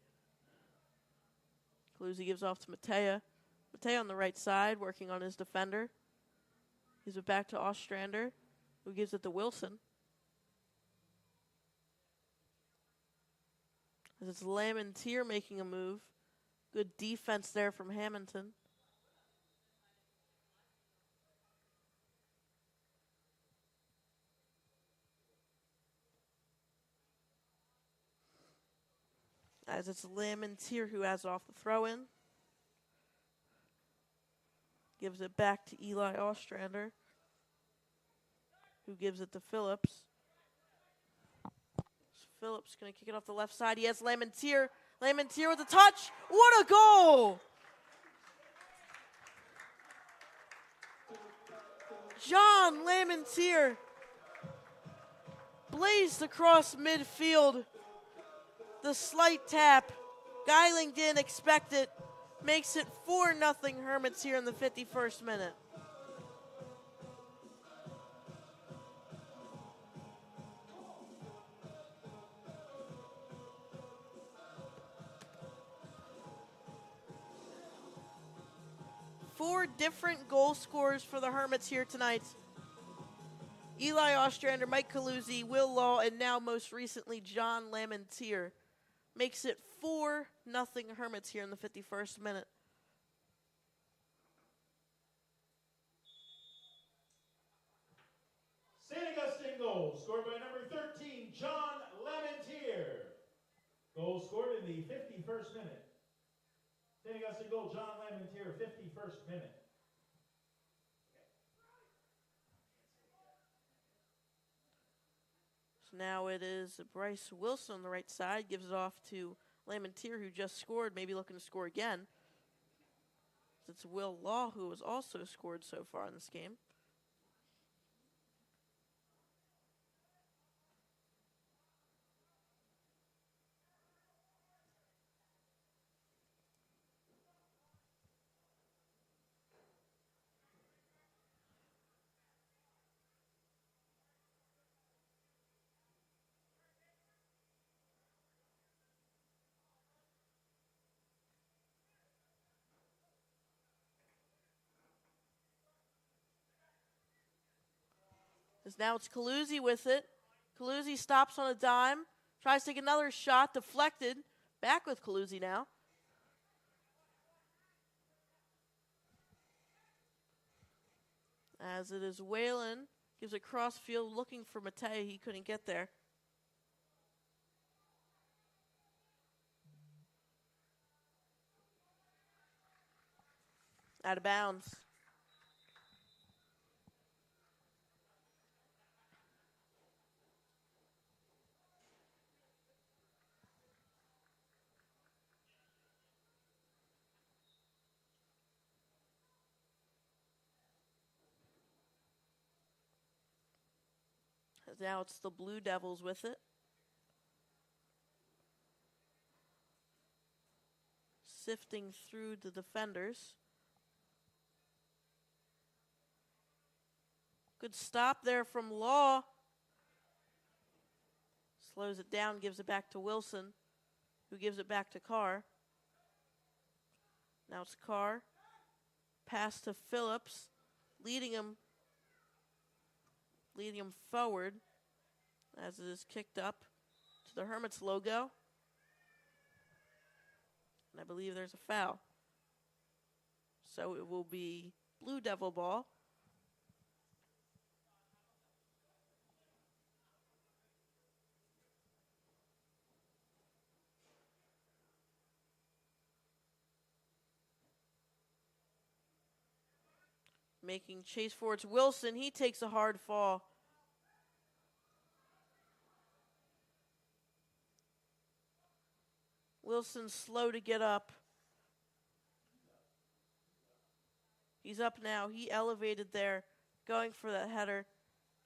Calusi gives off to Matea. Matea on the right side, working on his defender. Gives it back to Ostrander, who gives it to Wilson. As it's Lamontier making a move. Good defense there from Hammonton. As it's Lamontier who has it off the throw-in. Gives it back to Eli Ostrander, who gives it to Phillips. Phillips going to kick it off the left side. He has Lamontier. Lamontier with a touch. What a goal! John Lamontier blazed across midfield. The slight tap. Geiling didn't expect it. Makes it 4-0 Hermits here in the 51st minute. Four different goal scorers for the Hermits here tonight. Eli Ostrander, Mike Calusi, Will Law, and now most recently John Lamontier. Makes it 4-0 Hermits here in the 51st minute. St. Augustine goal scored by number 13, John Lamontier. Goal scored in the 51st minute. St. Augustine goal, John Lamontier, 51st minute. So now it is Bryce Wilson on the right side. Gives it off to Lamontier, who just scored, maybe looking to score again. It's Will Law, who has also scored so far in this game. As now it's Calusi with it. Calusi stops on a dime. Tries to take another shot, deflected. Back with Calusi now. As it is Whalen. Gives it cross field looking for Matea. He couldn't get there. Out of bounds. Now it's the Blue Devils with it. Sifting through the defenders. Good stop there from Law. Slows it down, gives it back to Wilson, who gives it back to Carr. Now it's Carr. Pass to Phillips, leading him forward as it is kicked up to the Hermits logo. And I believe there's a foul. So it will be Blue Devil ball. Making chase for it's Wilson. He takes a hard fall. Wilson's slow to get up. He's up now. He elevated there, going for that header.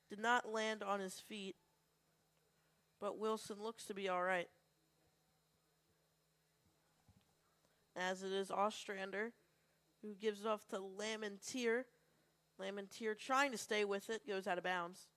Did not land on his feet, but Wilson looks to be all right. As it is Ostrander, who gives it off to Lamentier. Lamentier trying to stay with it, goes out of bounds.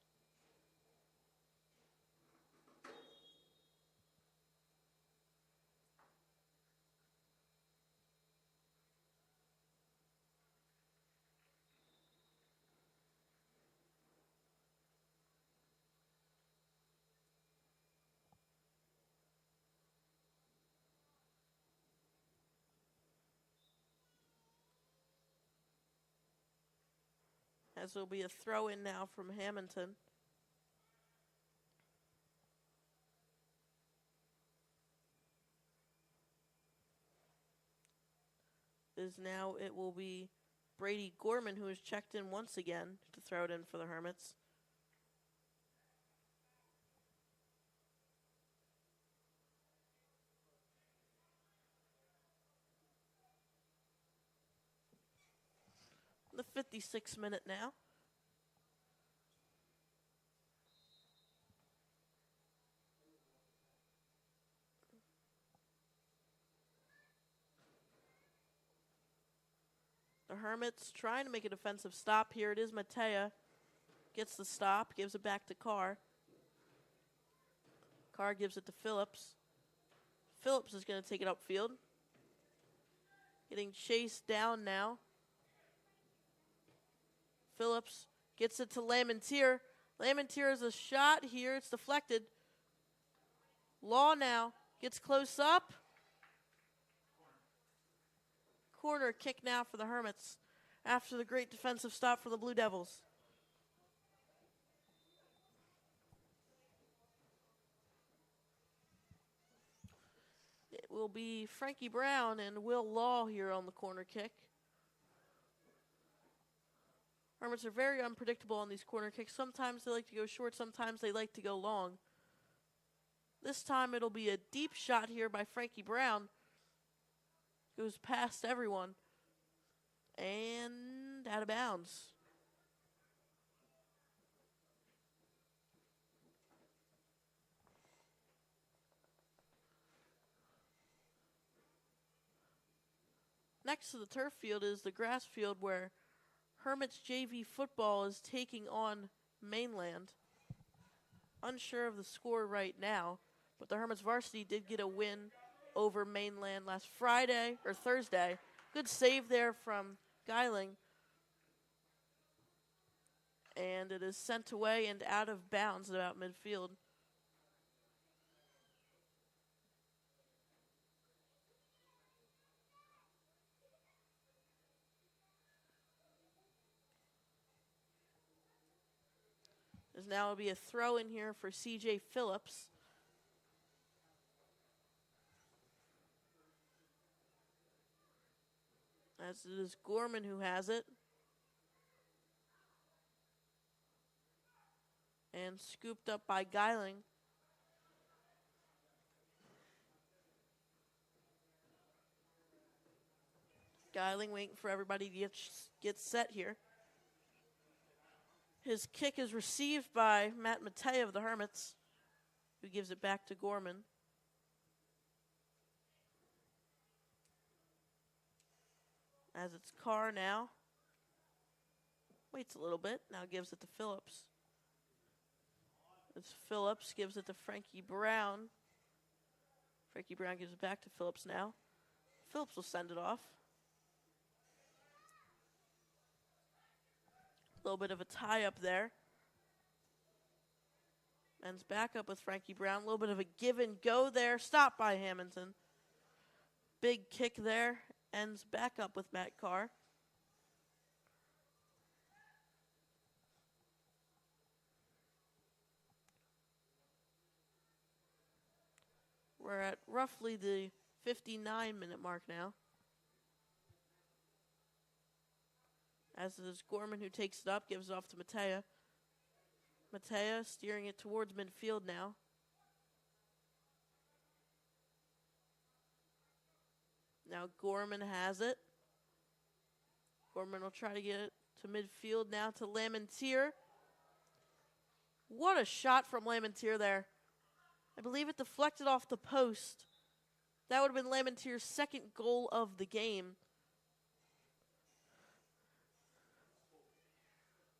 As there will be a throw in now from Hammonton. It will be Brady Gorman who has checked in once again to throw it in for the Hermits. The 56th minute now. The Hermits trying to make a defensive stop here. It is Matea. Gets the stop, gives it back to Carr. Carr gives it to Phillips. Phillips is going to take it upfield. Getting chased down now. Phillips gets it to Lamentier. Lamentier has a shot here. It's deflected. Law now gets close up. Corner kick now for the Hermits after the great defensive stop for the Blue Devils. It will be Frankie Brown and Will Law here on the corner kick. Hermits are very unpredictable on these corner kicks. Sometimes they like to go short, sometimes they like to go long. This time it'll be a deep shot here by Frankie Brown. Goes past everyone. And out of bounds. Next to the turf field is the grass field where Hermits JV football is taking on Mainland. Unsure of the score right now, but the Hermits varsity did get a win over Mainland last Thursday. Good save there from Geiling. And it is sent away and out of bounds at about midfield. There's now will be a throw in here for CJ Phillips. As it is Gorman who has it. And scooped up by Geiling. Geiling waiting for everybody to get set here. His kick is received by Matt Matea of the Hermits, who gives it back to Gorman. As it's Carr now. Waits a little bit, now gives it to Phillips. It's Phillips, gives it to Frankie Brown. Frankie Brown gives it back to Phillips now. Phillips will send it off. A little bit of a tie-up there. Ends back up with Frankie Brown. A little bit of a give and go there. Stopped by Hammonton. Big kick there. Ends back up with Matt Carr. We're at roughly the 59-minute mark now. As it is Gorman who takes it up, gives it off to Matea. Matea steering it towards midfield now. Now Gorman has it. Gorman will try to get it to midfield now to Lamentier. What a shot from Lamentier there. I believe it deflected off the post. That would have been Lamentier's second goal of the game.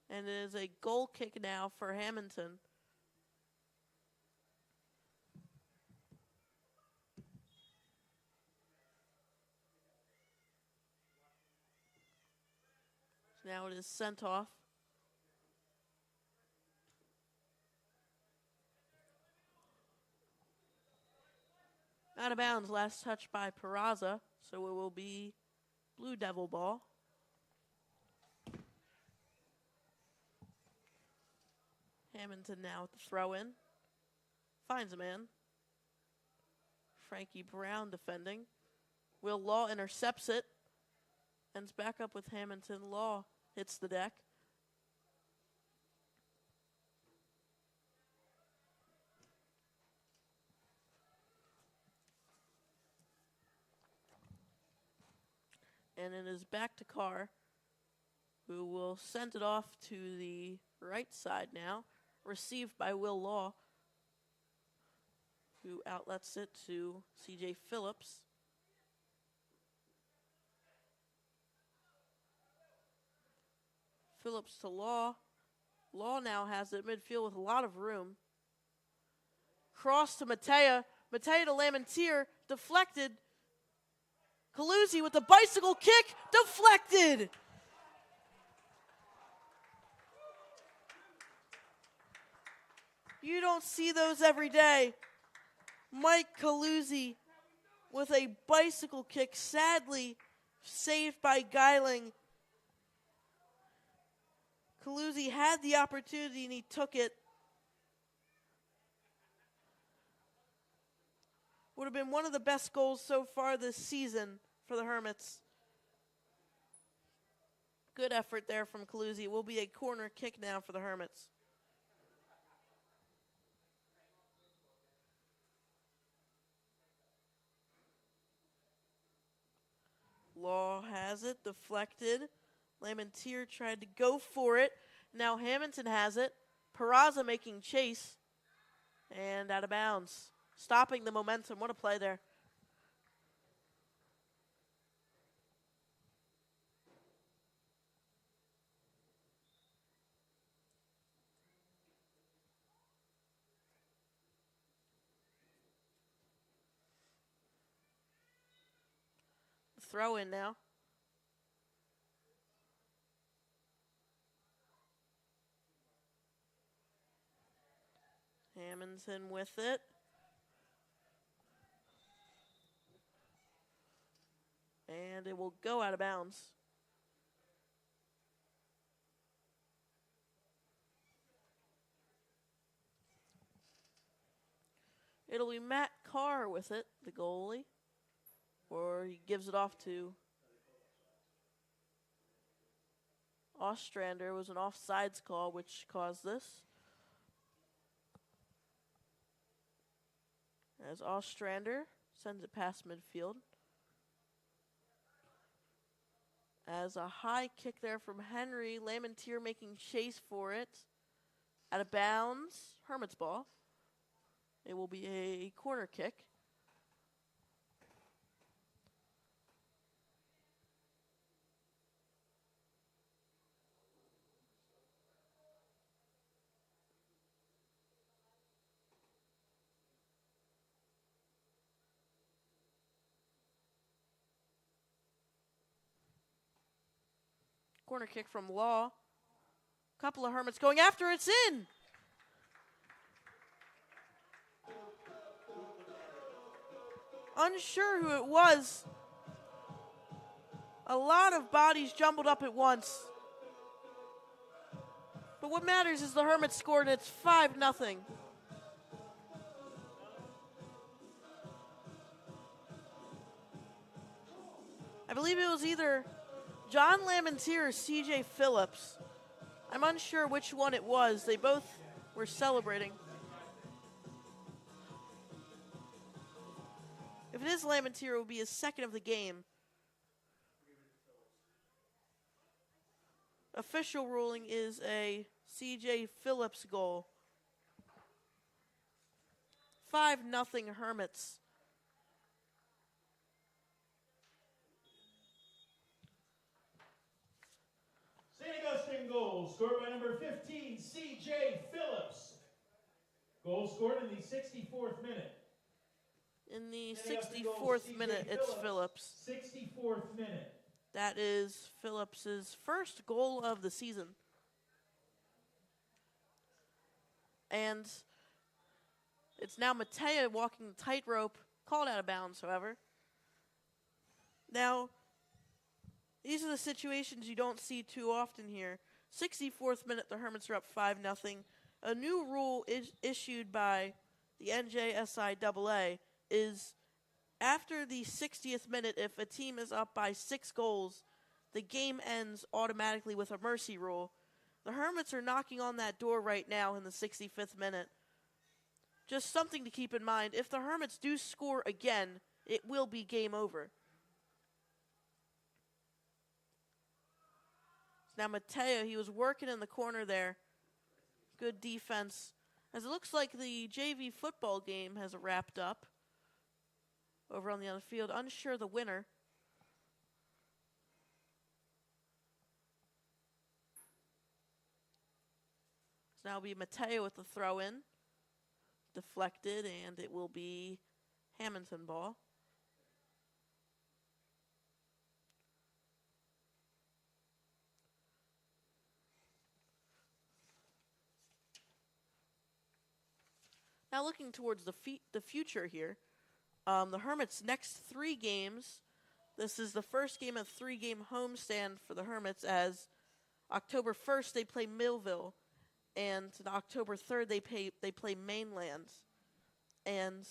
And it is a goal kick now for Hammonton. Now it is sent off. Out of bounds, last touch by Peraza, so it will be Blue Devil ball. Hammonton now with the throw in. Finds a man. Frankie Brown defending. Will Law intercepts it. Ends back up with Hammonton. Law hits the deck. And it is back to Carr, who will send it off to the right side now. Received by Will Law, who outlets it to C.J. Phillips. Phillips to Law. Law now has it midfield with a lot of room. Cross to Matea. Matea to Lamentier. Deflected. Caluzzi with the bicycle kick. Deflected. You don't see those every day. Mike Caluzzi with a bicycle kick, sadly saved by Geiling. Caluzzi had the opportunity and he took it. Would have been one of the best goals so far this season for the Hermits. Good effort there from Caluzzi. It will be a corner kick now for the Hermits. Law has it, deflected. Lamentier tried to go for it. Now Hammonton has it. Peraza making chase. And out of bounds. Stopping the momentum. What a play there. Throw in now. Hammonton with it. And it will go out of bounds. It'll be Matt Carr with it, the goalie. Or he gives it off to Ostrander. It was an offsides call which caused this. As Ostrander sends it past midfield. As a high kick there from Henry. Lamentier making chase for it. Out of bounds. Hermits ball. It will be a corner kick. Corner kick from Law. Couple of Hermits going after. It's in. Unsure who it was. A lot of bodies jumbled up at once. But what matters is the Hermits scored and it's 5-0. I believe it was either John Lamentier or C.J. Phillips. I'm unsure which one it was. They both were celebrating. If it is Lamentier, it will be his second of the game. official ruling is a C.J. Phillips goal. 5-0 Hermits. St. Augustine goal scored by number 15, C.J. Phillips. Goal scored in the 64th minute. In the St. Augustine goal, 64th C.J. minute, it's Phillips. 64th minute. That is Phillips's first goal of the season. And it's now Mattea walking the tightrope, called out of bounds, however. Now, these are the situations you don't see too often here. 64th minute, the Hermits are up 5-0. A new rule is issued by the NJSIAA is after the 60th minute, if a team is up by 6 goals, the game ends automatically with a mercy rule. The Hermits are knocking on that door right now in the 65th minute. Just something to keep in mind. If the Hermits do score again, it will be game over. Now Mattea, he was working in the corner there. Good defense. As it looks like the JV football game has wrapped up over on the other field. Unsure the winner. So now it'll be Mattea with the throw in. Deflected, and it will be Hammonton ball. Now looking towards the future here, the Hermits' next 3 games, this is the first game of 3-game homestand for the Hermits, as October 1st they play Millville, and on October 3rd they play Mainland. And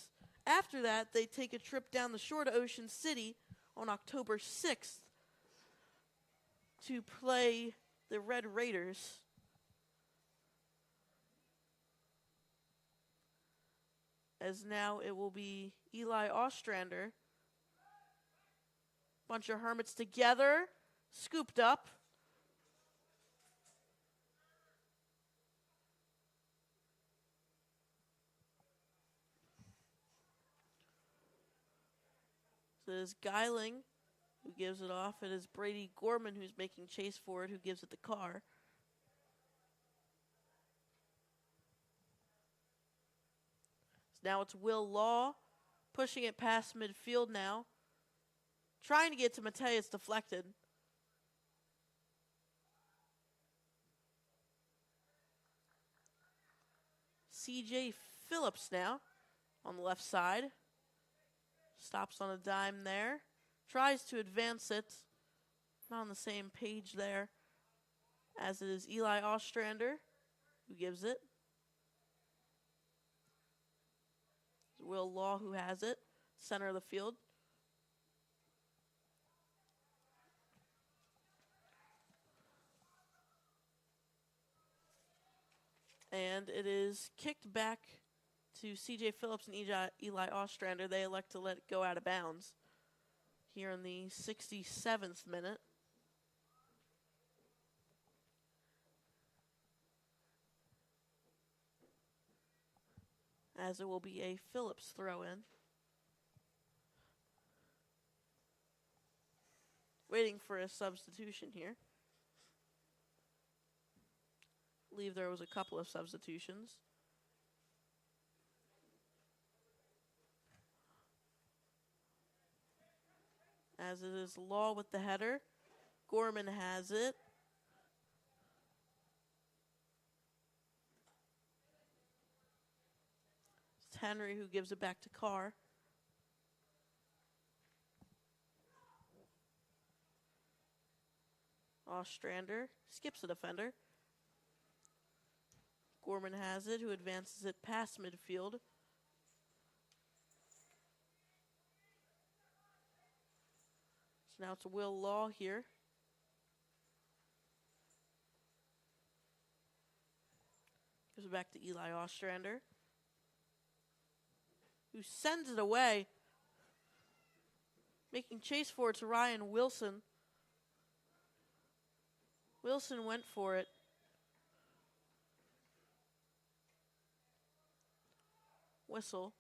after that, they take a trip down the shore to Ocean City on October 6th to play the Red Raiders. As now it will be Eli Ostrander. Bunch of Hermits together, scooped up. So it is Geiling who gives it off. It is Brady Gorman who's making chase for it, who gives it the car. Now it's Will Law pushing it past midfield now. Trying to get to Mattea, it's deflected. C.J. Phillips now on the left side. Stops on a dime there. Tries to advance it. Not on the same page there as it is Eli Ostrander who gives it. Will Law who has it. Center of the field. And it is kicked back to C.J. Phillips and Eli Ostrander. They elect to let it go out of bounds here in the 67th minute. As it will be a Phillips throw in. Waiting for a substitution here. I believe there was a couple of substitutions. As it is Law with the header. Gorman has it. It's Henry who gives it back to Carr. Ostrander skips the defender. Gorman has it, who advances it past midfield. So now it's Will Law here. Gives it back to Eli Ostrander, who sends it away. Making chase for it to Ryan Wilson. Wilson went for it. Whistle.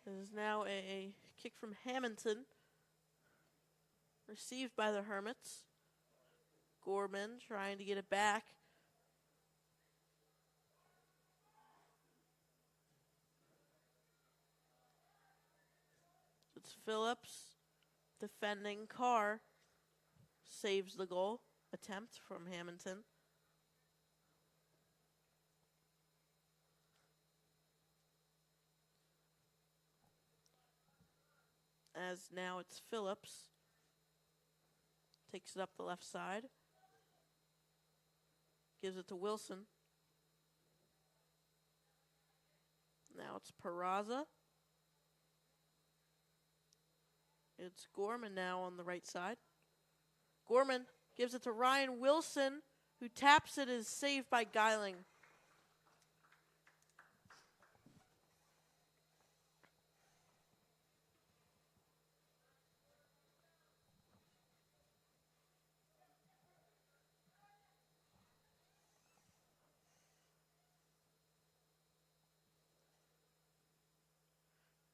It is now a kick from Hammonton. Received by the Hermits. Gorman trying to get it back. It's Phillips defending. Carr saves the goal attempt from Hammonton. As now it's Phillips. Takes it up the left side. Gives it to Wilson. Now it's Peraza. It's Gorman now on the right side. Gorman gives it to Ryan Wilson, who taps it, is saved by Geiling.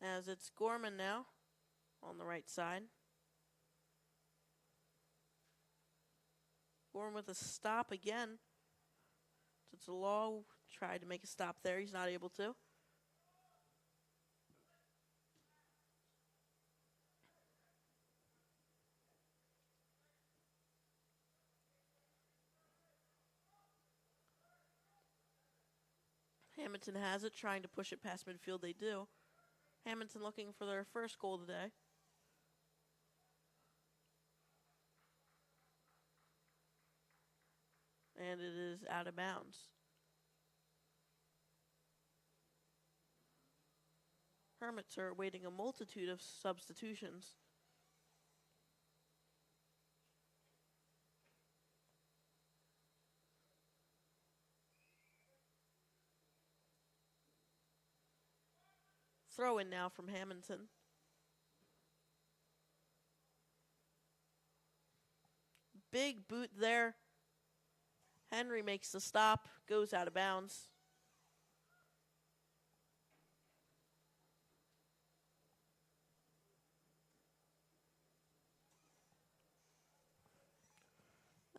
As it's Gorman now on the right side. Gorman with a stop again. It's Law tried to make a stop there. He's not able to. Hammonton has it, trying to push it past midfield. They do. Hammonton looking for their first goal today. And it is out of bounds. Hermits are awaiting a multitude of substitutions. Throw in now from Hammonton. Big boot there. Henry makes the stop, goes out of bounds.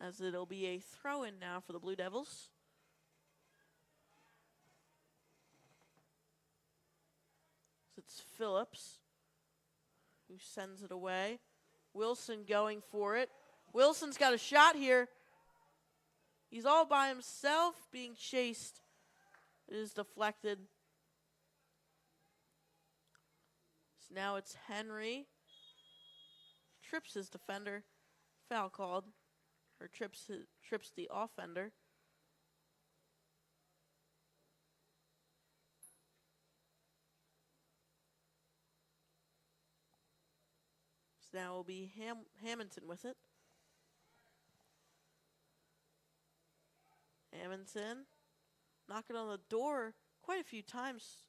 As it'll be a throw-in now for the Blue Devils. It's Phillips who sends it away. Wilson going for it. Wilson's got a shot here. He's all by himself, being chased. It is deflected. So now it's Henry. Trips his defender. Foul called. Or trips the offender. So now it will be Hammonton with it. Hammonton knocking on the door quite a few times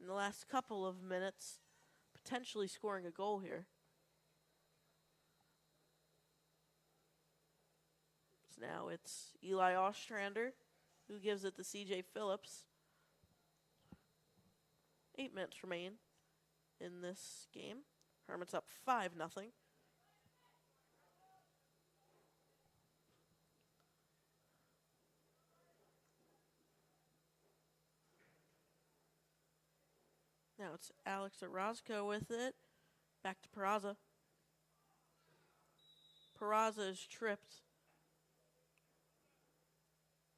in the last couple of minutes, potentially scoring a goal here. So now it's Eli Ostrander who gives it to CJ Phillips. 8 minutes remain in this game. Hermits up 5-0. Now it's Alex Orozco with it. Back to Peraza. Peraza is tripped.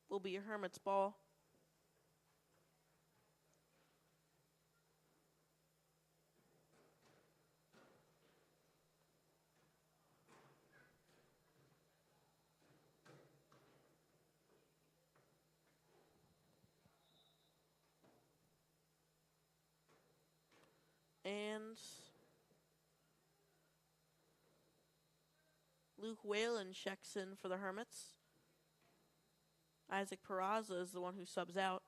Will be a Hermits ball. And Luke Whalen checks in for the Hermits. Isaac Peraza is the one who subs out.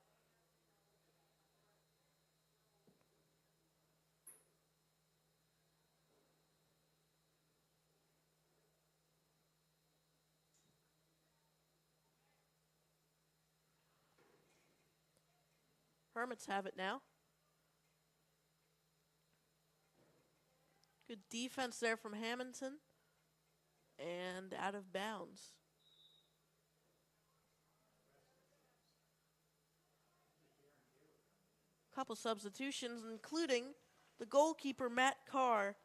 Hermits have it now. Good defense there from Hammonton. And out of bounds. Couple substitutions, including the goalkeeper, Matt Carr,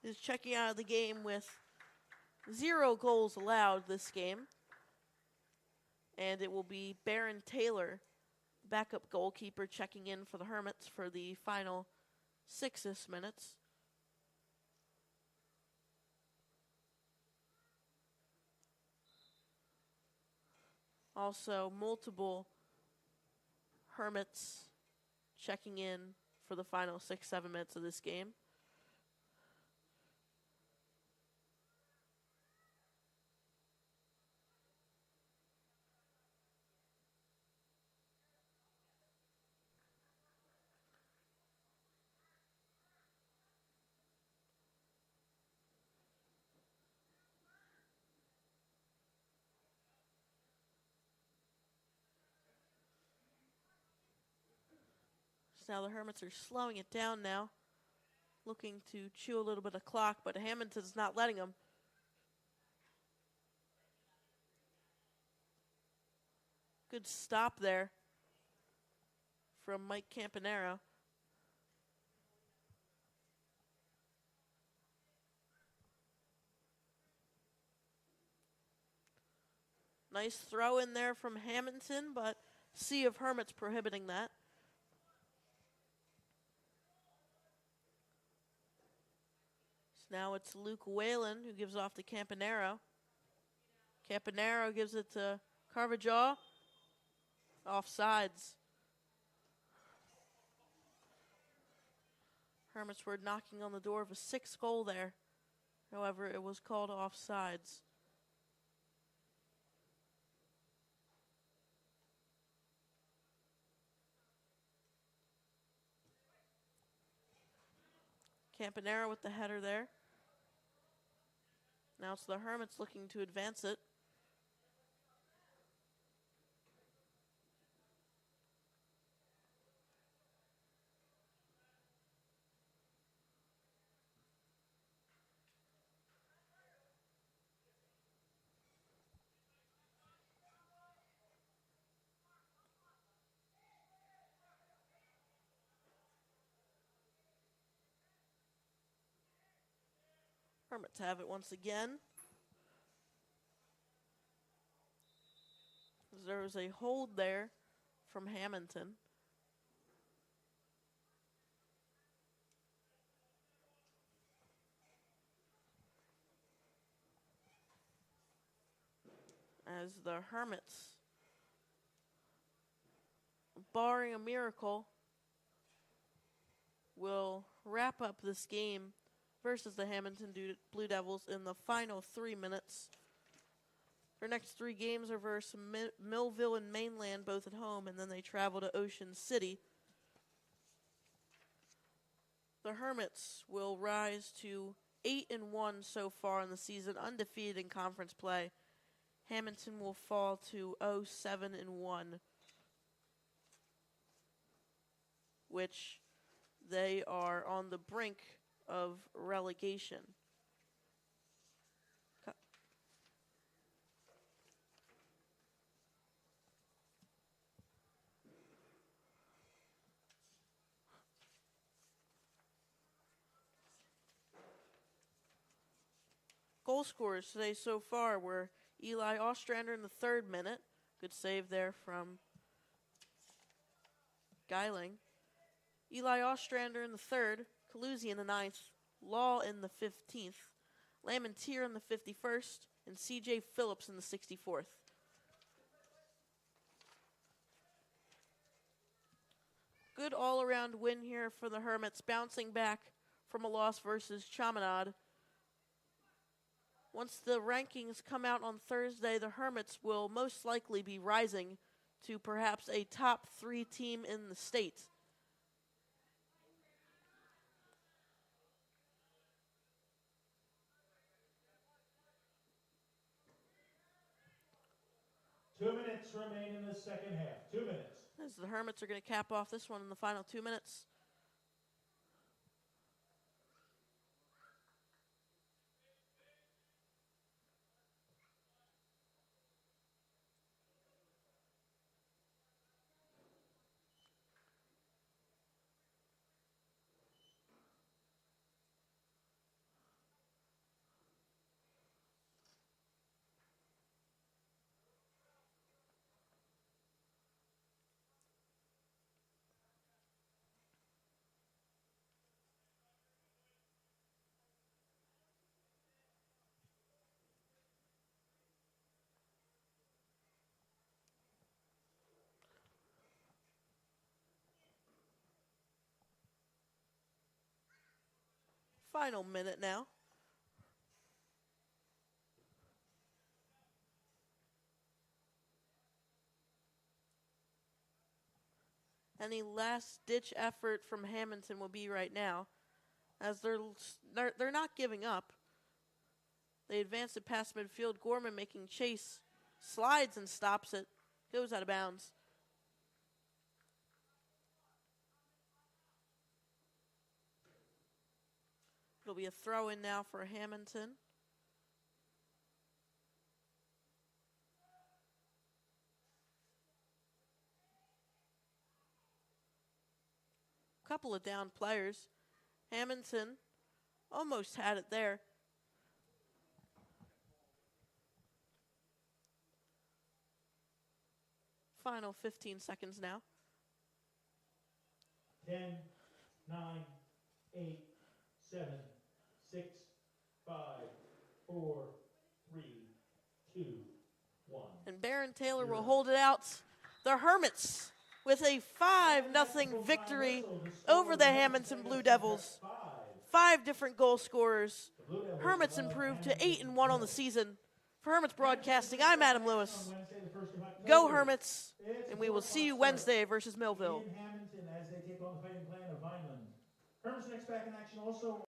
is checking out of the game with 0 goals allowed this game. And it will be Baron Taylor, backup goalkeeper, checking in for the Hermits for the final 6-ish minutes. Also, multiple Hermits checking in for the final 6-7 minutes of this game. So now the Hermits are slowing it down now, looking to chew a little bit of clock, but Hammonton's not letting them. Good stop there from Mike Campanaro. Nice throw in there from Hammonton, but Sea of Hermits prohibiting that. So now it's Luke Whalen who gives off to Campanaro. Campanaro gives it to Carvajaw. Offsides. Hermits were knocking on the door of a 6th goal there. However, it was called offsides. Campanaro with the header there. Now it's the Hermits looking to advance it. Hermits have it once again. There was a hold there from Hammonton. As the Hermits, barring a miracle, will wrap up this game versus the Hammonton Blue Devils in the final 3 minutes. Their next 3 games are versus Millville and Mainland, both at home, and then they travel to Ocean City. The Hermits will rise to 8-1 so far in the season, undefeated in conference play. Hammonton will fall to 0-7-1, which they are on the brink of relegation. Goal scorers today so far were Eli Ostrander in the 3rd minute. Good save there from Geiling. Eli Ostrander in the 3rd. Calusi in the 9th. Law in the 15th. Lamentier in the 51st. And C.J. Phillips in the 64th. Good all-around win here for the Hermits, bouncing back from a loss versus Chaminade. Once the rankings come out on Thursday, the Hermits will most likely be rising to perhaps a top 3 team in the state. Two minutes remain in the second half. 2 minutes. As the Hermits are going to cap off this one in the final 2 minutes. Final minute now. Any last-ditch effort from Hammonton will be right now, as they're not giving up. They advance it past midfield. Gorman making chase, slides and stops it, goes out of bounds. It'll be a throw-in now for Hammonton. Couple of down players. Hammonton almost had it there. Final 15 seconds now. 10, 9, 8, 7, 6, 5, 4, 3, 2, 1. And Baron Taylor will hold it out. The Hermits with a 5-0 victory over the Hammonton Blue Devils. 5 different goal scorers. Hermits improved to 8-1 on the season. For Hermits Broadcasting, I'm Adam Lewis. Go Hermits, and we will see you Wednesday versus Millville. In Hammonton as they take on the Fighting Clan of Vineland. Hermits next back in action also